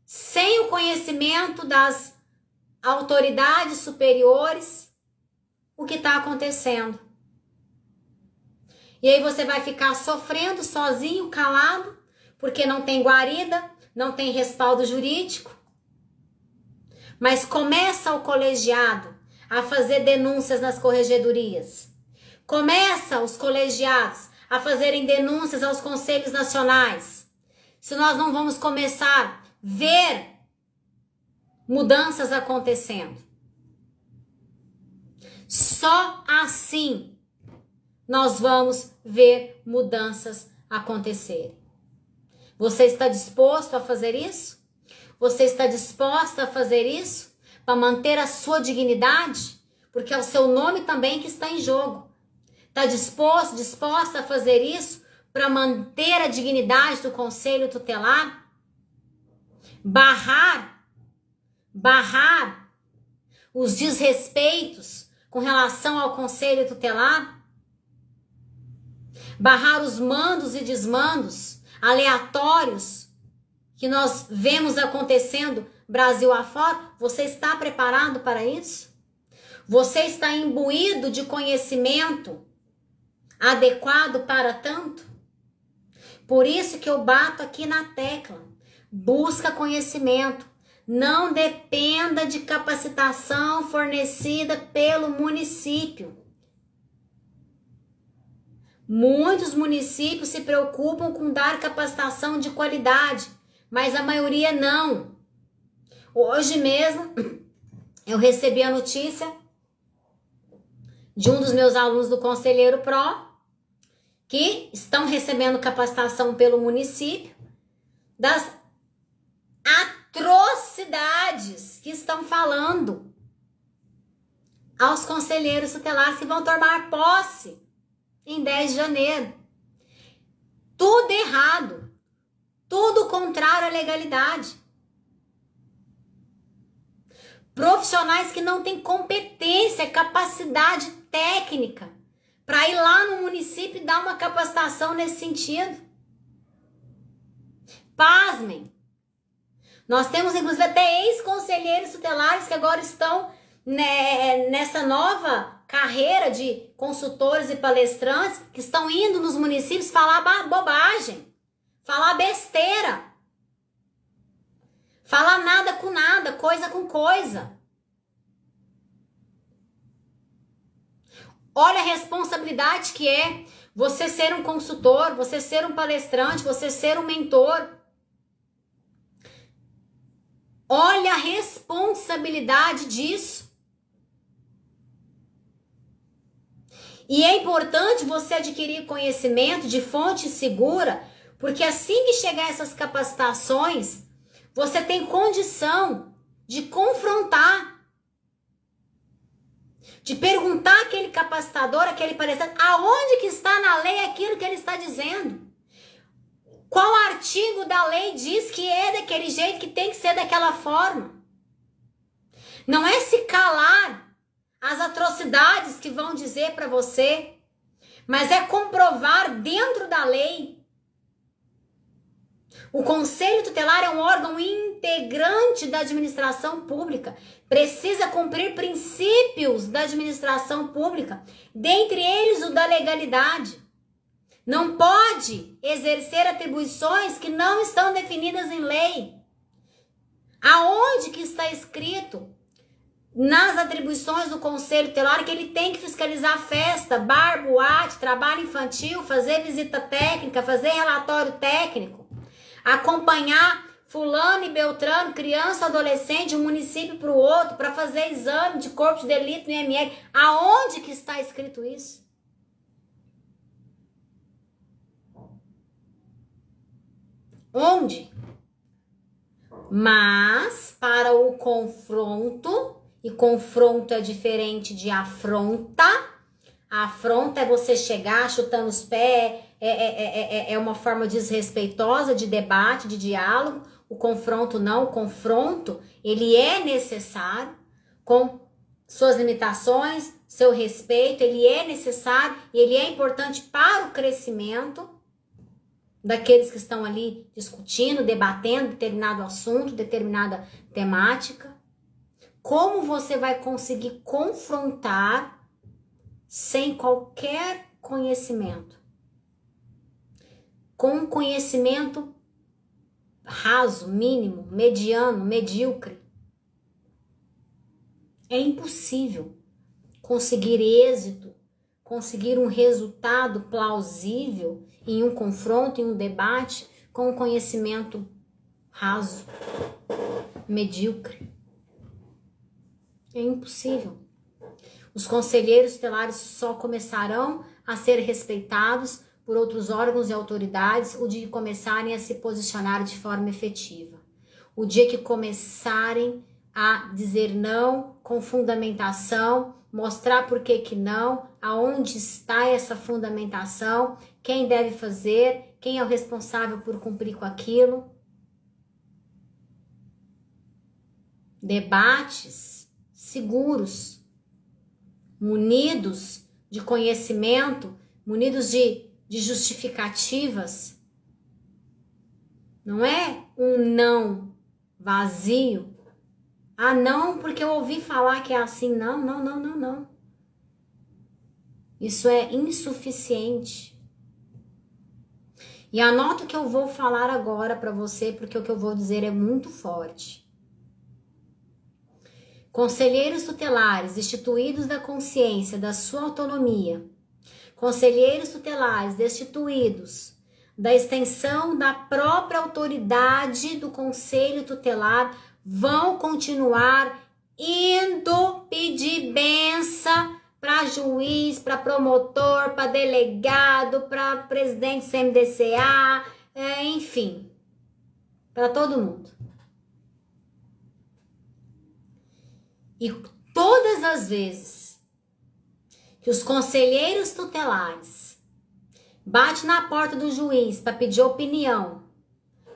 sem o conhecimento das autoridades superiores o que está acontecendo. E aí você vai ficar sofrendo sozinho, calado, porque não tem guarida, não tem respaldo jurídico. Mas começa o colegiado a fazer denúncias nas corregedorias. Começa os colegiados a fazerem denúncias aos conselhos nacionais. Se nós não vamos começar a ver mudanças acontecendo. Só assim nós vamos ver mudanças acontecerem. Você está disposto a fazer isso? Você está disposta a fazer isso para manter a sua dignidade? Porque é o seu nome também que está em jogo. Está disposta a fazer isso para manter a dignidade do conselho tutelar? Barrar os desrespeitos com relação ao conselho tutelar? Barrar os mandos e desmandos aleatórios que nós vemos acontecendo Brasil afora? Você está preparado para isso? Você está imbuído de conhecimento adequado para tanto? Por isso que eu bato aqui na tecla. Busca conhecimento. Não dependa de capacitação fornecida pelo município. Muitos municípios se preocupam com dar capacitação de qualidade, mas a maioria não. Hoje mesmo eu recebi a notícia de um dos meus alunos do Conselheiro Pro que estão recebendo capacitação pelo município das atrocidades que estão falando aos conselheiros tutelares que vão tomar posse em 10 de janeiro. Tudo errado. Tudo contrário à legalidade. Profissionais que não têm competência, capacidade técnica para ir lá no município e dar uma capacitação nesse sentido. Pasmem. Nós temos, inclusive, até ex-conselheiros tutelares que agora estão nessa nova carreira de consultores e palestrantes que estão indo nos municípios falar bobagem, falar besteira, falar nada com nada, coisa com coisa. Olha a responsabilidade que é você ser um consultor, você ser um palestrante, você ser um mentor. Olha a responsabilidade disso. E é importante você adquirir conhecimento de fonte segura, porque assim que chegar essas capacitações, você tem condição de confrontar, de perguntar àquele capacitador, àquele palestrante, aonde que está na lei aquilo que ele está dizendo. Qual artigo da lei diz que é daquele jeito, que tem que ser daquela forma? Não é se calar as atrocidades que vão dizer para você, mas é comprovar dentro da lei. O Conselho Tutelar é um órgão integrante da administração pública, precisa cumprir princípios da administração pública, dentre eles o da legalidade. Não pode exercer atribuições que não estão definidas em lei. Aonde que está escrito nas atribuições do Conselho Tutelar que ele tem que fiscalizar festa, bar, boate, trabalho infantil, fazer visita técnica, fazer relatório técnico, acompanhar fulano e beltrano, criança, adolescente, de um município para o outro, para fazer exame de corpo de delito no IML? Aonde que está escrito isso? Onde? Mas para o confronto, e confronto é diferente de afronta. A afronta é você chegar chutando os pés, é uma forma desrespeitosa de debate, de diálogo. O confronto não, o confronto ele é necessário com suas limitações, seu respeito, ele é necessário e ele é importante para o crescimento. daqueles que estão ali discutindo, debatendo determinado assunto, determinada temática? Como você vai conseguir confrontar sem qualquer conhecimento? Com um conhecimento raso, mínimo, mediano, medíocre. É impossível conseguir êxito, conseguir um resultado plausível em um confronto, em um debate, com um conhecimento raso, medíocre. É impossível. Os conselheiros tutelares só começarão a ser respeitados por outros órgãos e autoridades o dia que começarem a se posicionar de forma efetiva. O dia que começarem a dizer não com fundamentação, mostrar por que não, aonde está essa fundamentação, quem deve fazer, quem é o responsável por cumprir com aquilo. Debates seguros, munidos de conhecimento, munidos de justificativas. Não é um não vazio. Ah, não, porque eu ouvi falar que é assim. Não, não, não, não, não. Isso é insuficiente. E anota o que eu vou falar agora para você, porque o que eu vou dizer é muito forte. Conselheiros tutelares destituídos da consciência, da sua autonomia, conselheiros tutelares destituídos da extensão da própria autoridade do conselho tutelar vão continuar indo pedir benção para juiz, para promotor, para delegado, para presidente do CMDCA, enfim, para todo mundo. E todas as vezes que os conselheiros tutelares batem na porta do juiz para pedir opinião,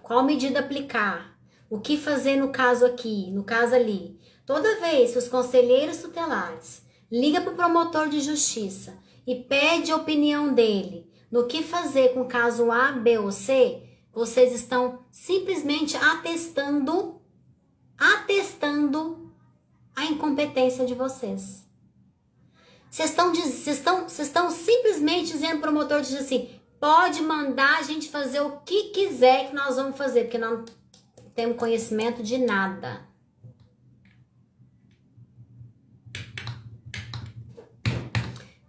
qual medida aplicar, o que fazer no caso aqui, no caso ali, toda vez que os conselheiros tutelares ligam para o promotor de justiça e pede a opinião dele no que fazer com o caso A, B ou C, vocês estão simplesmente atestando a incompetência de vocês. Vocês estão simplesmente dizendo para o promotor de justiça assim, pode mandar a gente fazer o que quiser que nós vamos fazer, porque nós não temos conhecimento de nada.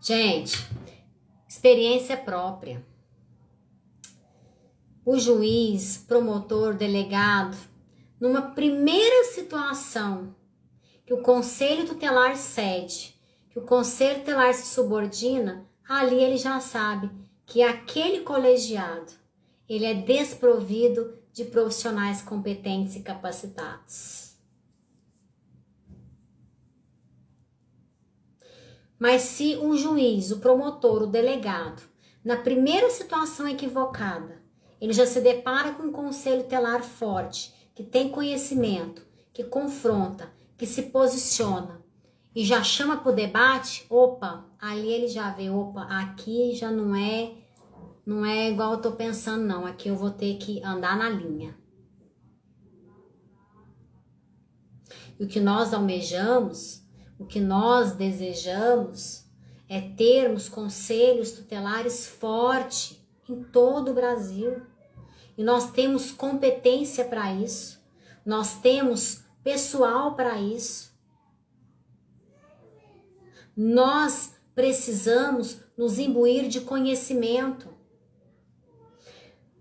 Gente, experiência própria. O juiz, promotor, delegado, numa primeira situação que o conselho tutelar cede, que o conselho tutelar se subordina, ali ele já sabe que aquele colegiado, ele é desprovido de profissionais competentes e capacitados. Mas se o juiz, o promotor, o delegado, na primeira situação equivocada, ele já se depara com um conselho tutelar forte, que tem conhecimento, que confronta, que se posiciona e já chama para o debate, opa, ali ele já vê, opa, aqui já não é igual eu tô pensando não, aqui eu vou ter que andar na linha. E o que nós almejamos, o que nós desejamos é termos conselhos tutelares fortes em todo o Brasil. E nós temos competência para isso, nós temos pessoal para isso. Nós precisamos nos imbuir de conhecimento.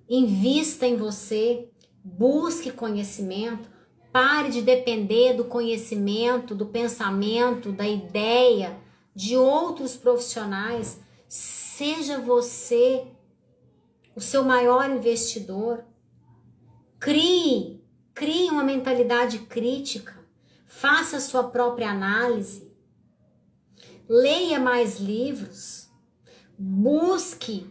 Invista em você, busque conhecimento, pare de depender do conhecimento, do pensamento, da ideia de outros profissionais. Seja você o seu maior investidor. Crie uma mentalidade crítica, faça a sua própria análise, leia mais livros, busque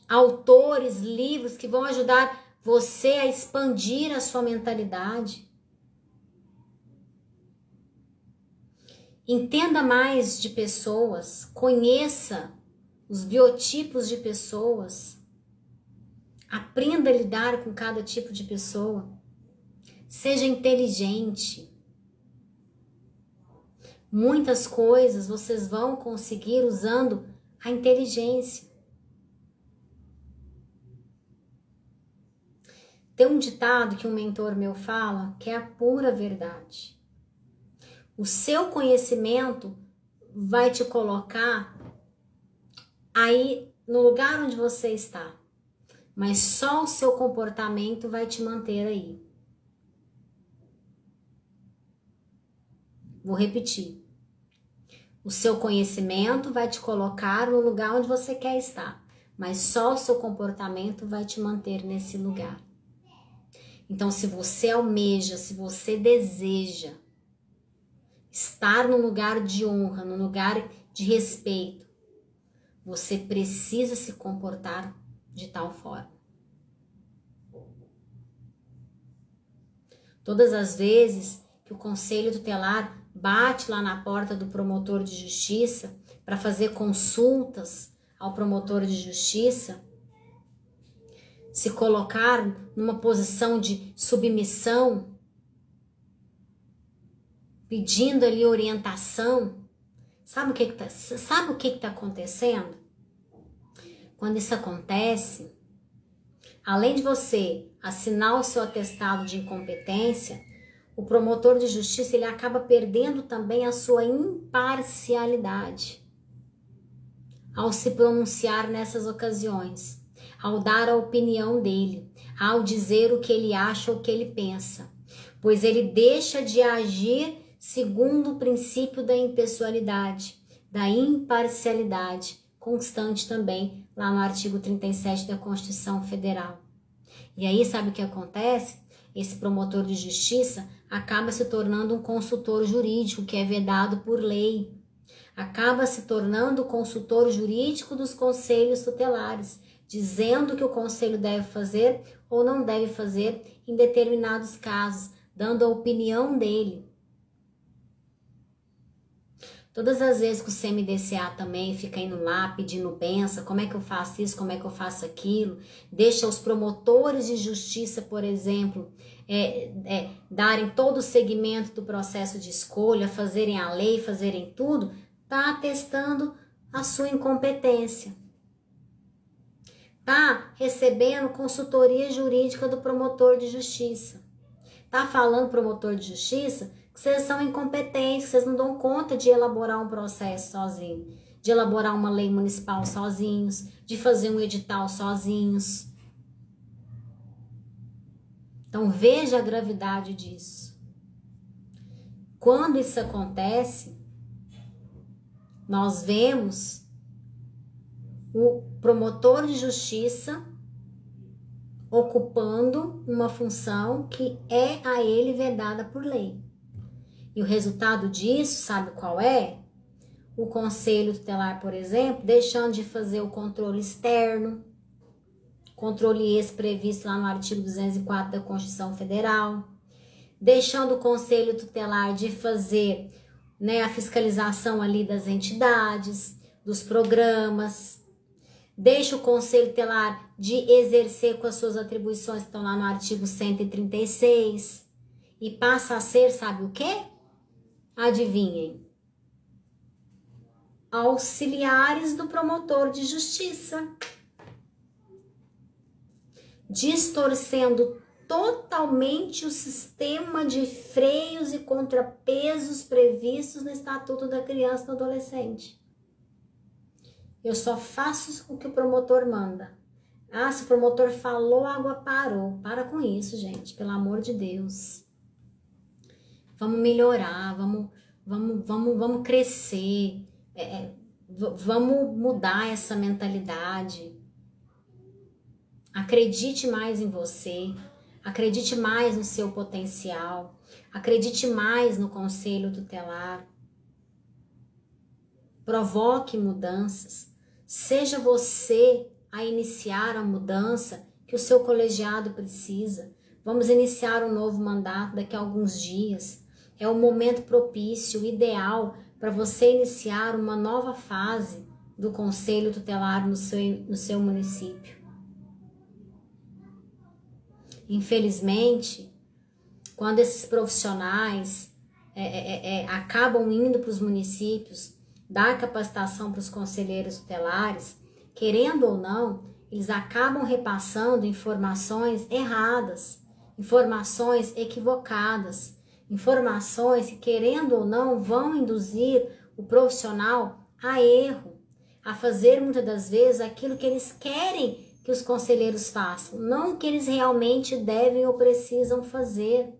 autores, livros que vão ajudar você a expandir a sua mentalidade. Entenda mais de pessoas, conheça os biotipos de pessoas, Aprenda a lidar com cada tipo de pessoa. Seja inteligente. Muitas coisas vocês vão conseguir usando a inteligência. Tem um ditado que um mentor meu fala que é a pura verdade. O seu conhecimento vai te colocar aí no lugar onde você está, mas só o seu comportamento vai te manter aí. Vou repetir. O seu conhecimento vai te colocar no lugar onde você quer estar, mas só o seu comportamento vai te manter nesse lugar. Então, se você almeja, se você deseja estar num lugar de honra, num lugar de respeito, você precisa se comportar de tal forma. Todas as vezes que o conselho tutelar bate lá na porta do promotor de justiça para fazer consultas ao promotor de justiça, se colocar numa posição de submissão, pedindo ali orientação, sabe o que está acontecendo? Quando isso acontece, além de você assinar o seu atestado de incompetência, o promotor de justiça ele acaba perdendo também a sua imparcialidade ao se pronunciar nessas ocasiões, ao dar a opinião dele, ao dizer o que ele acha ou o que ele pensa, pois ele deixa de agir segundo o princípio da impessoalidade, da imparcialidade, constante também lá no artigo 37 da Constituição Federal. E aí sabe o que acontece? Esse promotor de justiça acaba se tornando um consultor jurídico que é vedado por lei. Acaba se tornando o consultor jurídico dos conselhos tutelares, dizendo o que o conselho deve fazer ou não deve fazer em determinados casos, dando a opinião dele. Todas as vezes que o CMDCA também fica indo lá pedindo benção, como é que eu faço isso, como é que eu faço aquilo, deixa os promotores de justiça, por exemplo, darem todo o segmento do processo de escolha, fazerem a lei, fazerem tudo, está atestando a sua incompetência. Está recebendo consultoria jurídica do promotor de justiça. Está falando promotor de justiça que vocês são incompetentes, que vocês não dão conta de elaborar um processo sozinho, de elaborar uma lei municipal sozinhos, de fazer um edital sozinhos. Então veja a gravidade disso. Quando isso acontece, nós vemos o promotor de justiça ocupando uma função que é a ele vedada por lei. E o resultado disso, sabe qual é? O conselho tutelar, por exemplo, deixando de fazer o controle externo, controle esse previsto lá no artigo 204 da Constituição Federal, deixando o conselho tutelar de fazer, a fiscalização ali das entidades, dos programas, deixa o conselho tutelar de exercer com as suas atribuições que estão lá no artigo 136 e passa a ser, sabe o quê? Adivinhem? Auxiliares do promotor de justiça, distorcendo totalmente o sistema de freios e contrapesos previstos no Estatuto da Criança e do Adolescente. Eu só faço o que o promotor manda. Ah, se o promotor falou, a água parou. Para com isso, gente, pelo amor de Deus. Vamos melhorar, vamos crescer, vamos mudar essa mentalidade. Acredite mais em você, acredite mais no seu potencial, acredite mais no conselho tutelar. Provoque mudanças, seja você a iniciar a mudança que o seu colegiado precisa. Vamos iniciar um novo mandato daqui a alguns dias. É o momento propício, ideal, para você iniciar uma nova fase do conselho tutelar no seu município. Infelizmente, quando esses profissionais acabam indo para os municípios, dar capacitação para os conselheiros tutelares, querendo ou não, eles acabam repassando informações erradas, informações equivocadas, informações que, querendo ou não, vão induzir o profissional a erro, a fazer muitas das vezes aquilo que eles querem que os conselheiros façam, não o que eles realmente devem ou precisam fazer.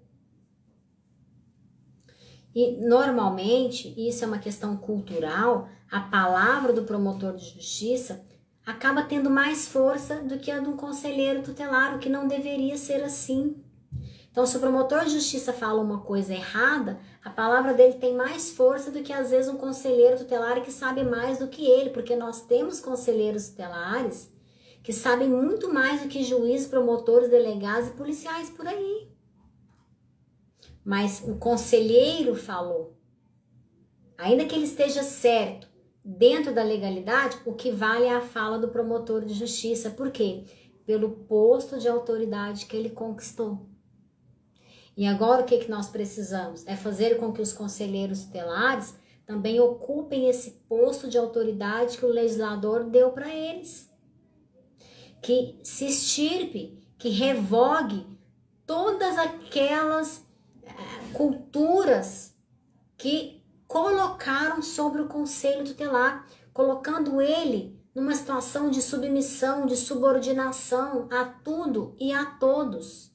E normalmente, isso é uma questão cultural, a palavra do promotor de justiça acaba tendo mais força do que a de um conselheiro tutelar, o que não deveria ser assim. Então, se o promotor de justiça fala uma coisa errada, a palavra dele tem mais força do que às vezes um conselheiro tutelar que sabe mais do que ele, porque nós temos conselheiros tutelares que sabem muito mais do que juízes, promotores, delegados e policiais por aí. Mas o conselheiro falou, ainda que ele esteja certo dentro da legalidade, o que vale é a fala do promotor de justiça. Por quê? Pelo posto de autoridade que ele conquistou. E agora o que nós precisamos? É fazer com que os conselheiros tutelares também ocupem esse posto de autoridade que o legislador deu para eles. Que se extirpe, que revogue todas aquelas culturas que colocaram sobre o conselho tutelar, colocando ele numa situação de submissão, de subordinação a tudo e a todos.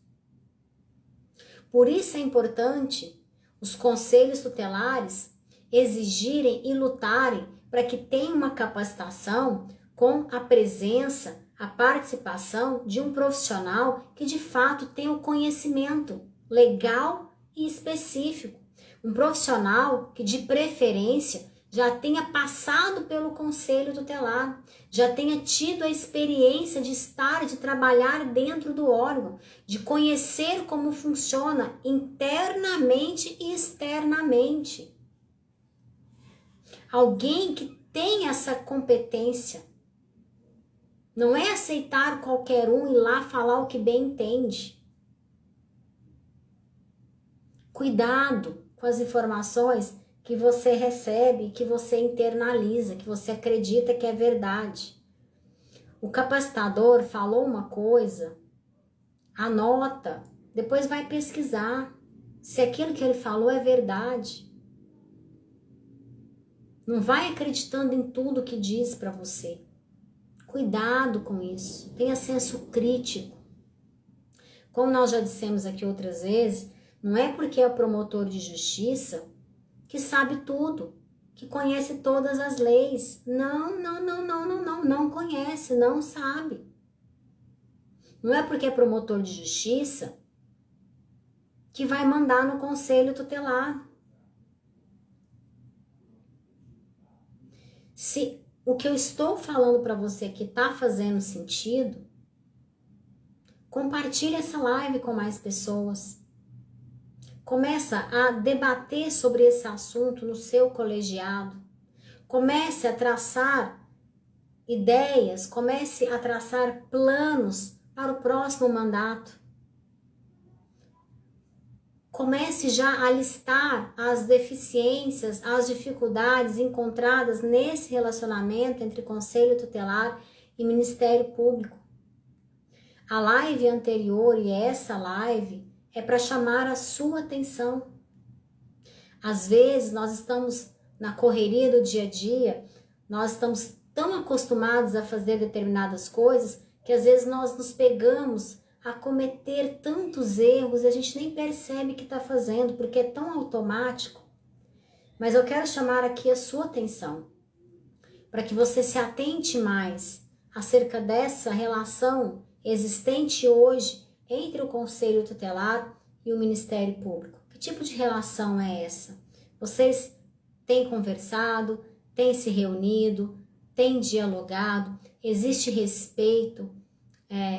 Por isso é importante os conselhos tutelares exigirem e lutarem para que tenha uma capacitação com a presença, a participação de um profissional que de fato tenha o conhecimento legal e específico. Um profissional que de preferência já tenha passado pelo conselho tutelar, já tenha tido a experiência de estar, de trabalhar dentro do órgão, de conhecer como funciona internamente e externamente. Alguém que tem essa competência. Não é aceitar qualquer um e ir lá falar o que bem entende. Cuidado com as informações que você recebe, que você internaliza, que você acredita que é verdade. O capacitador falou uma coisa, anota, depois vai pesquisar se aquilo que ele falou é verdade. Não vai acreditando em tudo que diz para você. Cuidado com isso, tenha senso crítico. Como nós já dissemos aqui outras vezes, não é porque é o promotor de justiça que sabe tudo, que conhece todas as leis. Não conhece, não sabe. Não é porque é promotor de justiça que vai mandar no conselho tutelar. Se o que eu estou falando para você aqui está fazendo sentido, compartilhe essa live com mais pessoas. Começa a debater sobre esse assunto no seu colegiado. Comece a traçar ideias, comece a traçar planos para o próximo mandato. Comece já a listar as deficiências, as dificuldades encontradas nesse relacionamento entre Conselho Tutelar e Ministério Público. A live anterior e essa live é para chamar a sua atenção. Às vezes nós estamos na correria do dia a dia, nós estamos tão acostumados a fazer determinadas coisas que às vezes nós nos pegamos a cometer tantos erros e a gente nem percebe que está fazendo, porque é tão automático. Mas eu quero chamar aqui a sua atenção, para que você se atente mais acerca dessa relação existente hoje entre o Conselho Tutelar e o Ministério Público. Que tipo de relação é essa? Vocês têm conversado, têm se reunido, têm dialogado, existe respeito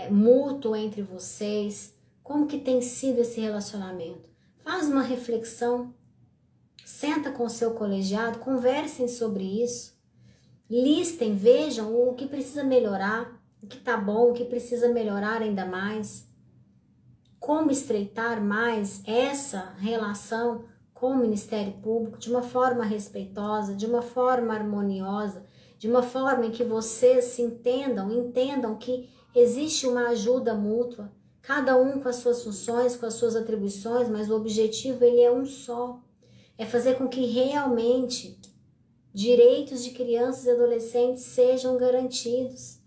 mútuo entre vocês? Como que tem sido esse relacionamento? Faz uma reflexão, senta com o seu colegiado, conversem sobre isso, listem, vejam o que precisa melhorar, o que tá bom, o que precisa melhorar ainda mais. como estreitar mais essa relação com o Ministério Público de uma forma respeitosa, de uma forma harmoniosa, de uma forma em que vocês se entendam que existe uma ajuda mútua, cada um com as suas funções, com as suas atribuições, mas o objetivo ele é um só, é fazer com que realmente direitos de crianças e adolescentes sejam garantidos.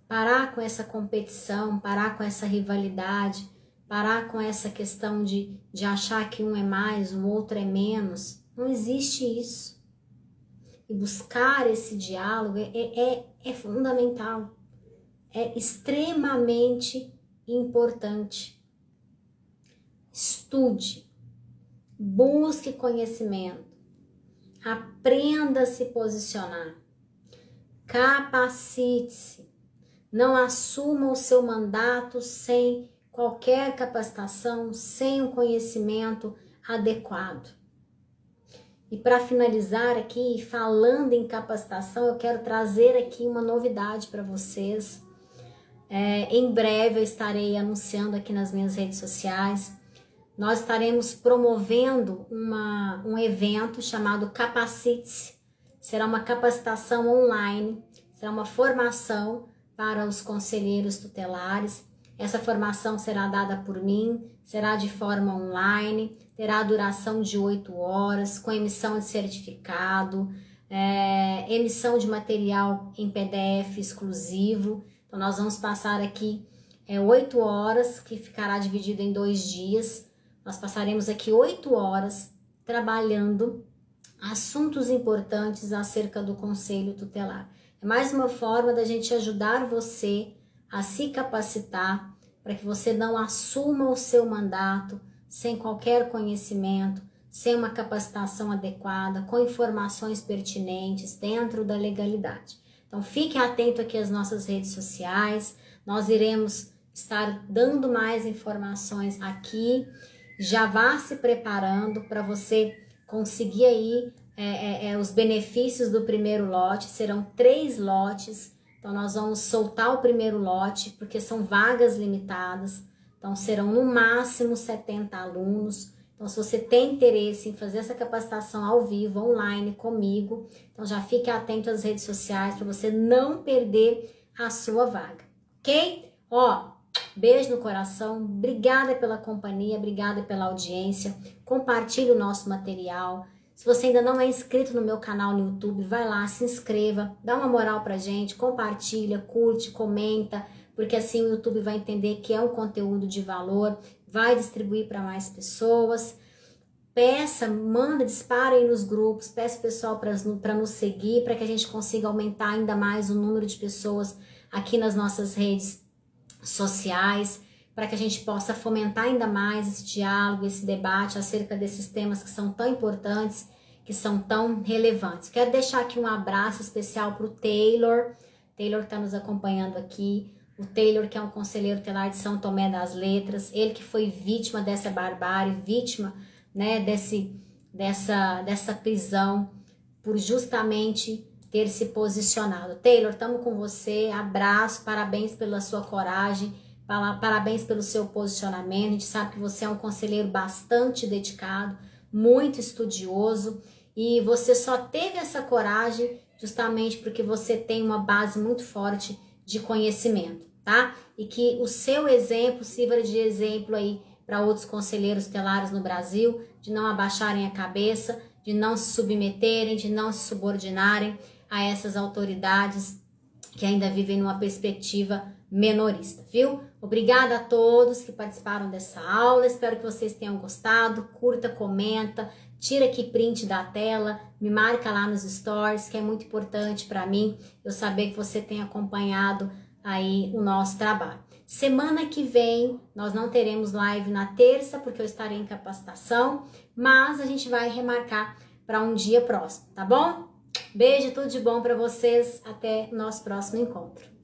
Parar com essa competição, parar com essa rivalidade, parar com essa questão de achar que um é mais, o outro é menos. Não existe isso. E buscar esse diálogo é fundamental, é extremamente importante. Estude, busque conhecimento, aprenda a se posicionar, capacite-se, não assuma o seu mandato sem qualquer capacitação, sem um conhecimento adequado. E para finalizar aqui, falando em capacitação, eu quero trazer aqui uma novidade para vocês. Em breve eu estarei anunciando aqui nas minhas redes sociais. Nós estaremos promovendo um evento chamado Capacite-se. Será uma capacitação online, será uma formação para os conselheiros tutelares. Essa formação será dada por mim, será de forma online, terá duração de 8 horas, com emissão de certificado, emissão de material em PDF exclusivo. Então nós vamos passar aqui 8 horas, que ficará dividido em 2 dias. Nós passaremos aqui 8 horas trabalhando assuntos importantes acerca do Conselho Tutelar. É mais uma forma da gente ajudar você a se capacitar para que você não assuma o seu mandato sem qualquer conhecimento, sem uma capacitação adequada, com informações pertinentes dentro da legalidade. Então fique atento aqui às nossas redes sociais, nós iremos estar dando mais informações aqui. Já vá se preparando para você conseguir aí os benefícios do primeiro lote. Serão 3 lotes, então nós vamos soltar o primeiro lote, porque são vagas limitadas, então serão no máximo 70 alunos. Então se você tem interesse em fazer essa capacitação ao vivo, online, comigo, então já fique atento às redes sociais para você não perder a sua vaga, ok? Beijo no coração, obrigada pela companhia, obrigada pela audiência, compartilhe o nosso material. Se você ainda não é inscrito no meu canal no YouTube, vai lá, se inscreva, dá uma moral pra gente, compartilha, curte, comenta, porque assim o YouTube vai entender que é um conteúdo de valor, vai distribuir para mais pessoas. Manda, dispara aí nos grupos, peça o pessoal para nos seguir, para que a gente consiga aumentar ainda mais o número de pessoas aqui nas nossas redes sociais, para que a gente possa fomentar ainda mais esse diálogo, esse debate acerca desses temas que são tão importantes, que são tão relevantes. Quero deixar aqui um abraço especial para o Taylor que está nos acompanhando aqui, o Taylor, que é um conselheiro tutelar de São Tomé das Letras, ele que foi vítima dessa barbárie, vítima, né, dessa prisão, por justamente ter se posicionado. Taylor, estamos com você, abraço, parabéns pela sua coragem, parabéns pelo seu posicionamento. A gente sabe que você é um conselheiro bastante dedicado, muito estudioso, e você só teve essa coragem justamente porque você tem uma base muito forte de conhecimento, tá? E que o seu exemplo sirva de exemplo aí para outros conselheiros tutelares no Brasil, de não abaixarem a cabeça, de não se submeterem, de não se subordinarem a essas autoridades que ainda vivem numa perspectiva menorista, viu? Obrigada a todos que participaram dessa aula, espero que vocês tenham gostado, curta, comenta, tira aqui print da tela, me marca lá nos stories, que é muito importante para mim, eu saber que você tem acompanhado aí o nosso trabalho. Semana que vem, nós não teremos live na terça, porque eu estarei em capacitação, mas a gente vai remarcar para um dia próximo, tá bom? Beijo, tudo de bom para vocês, até o nosso próximo encontro.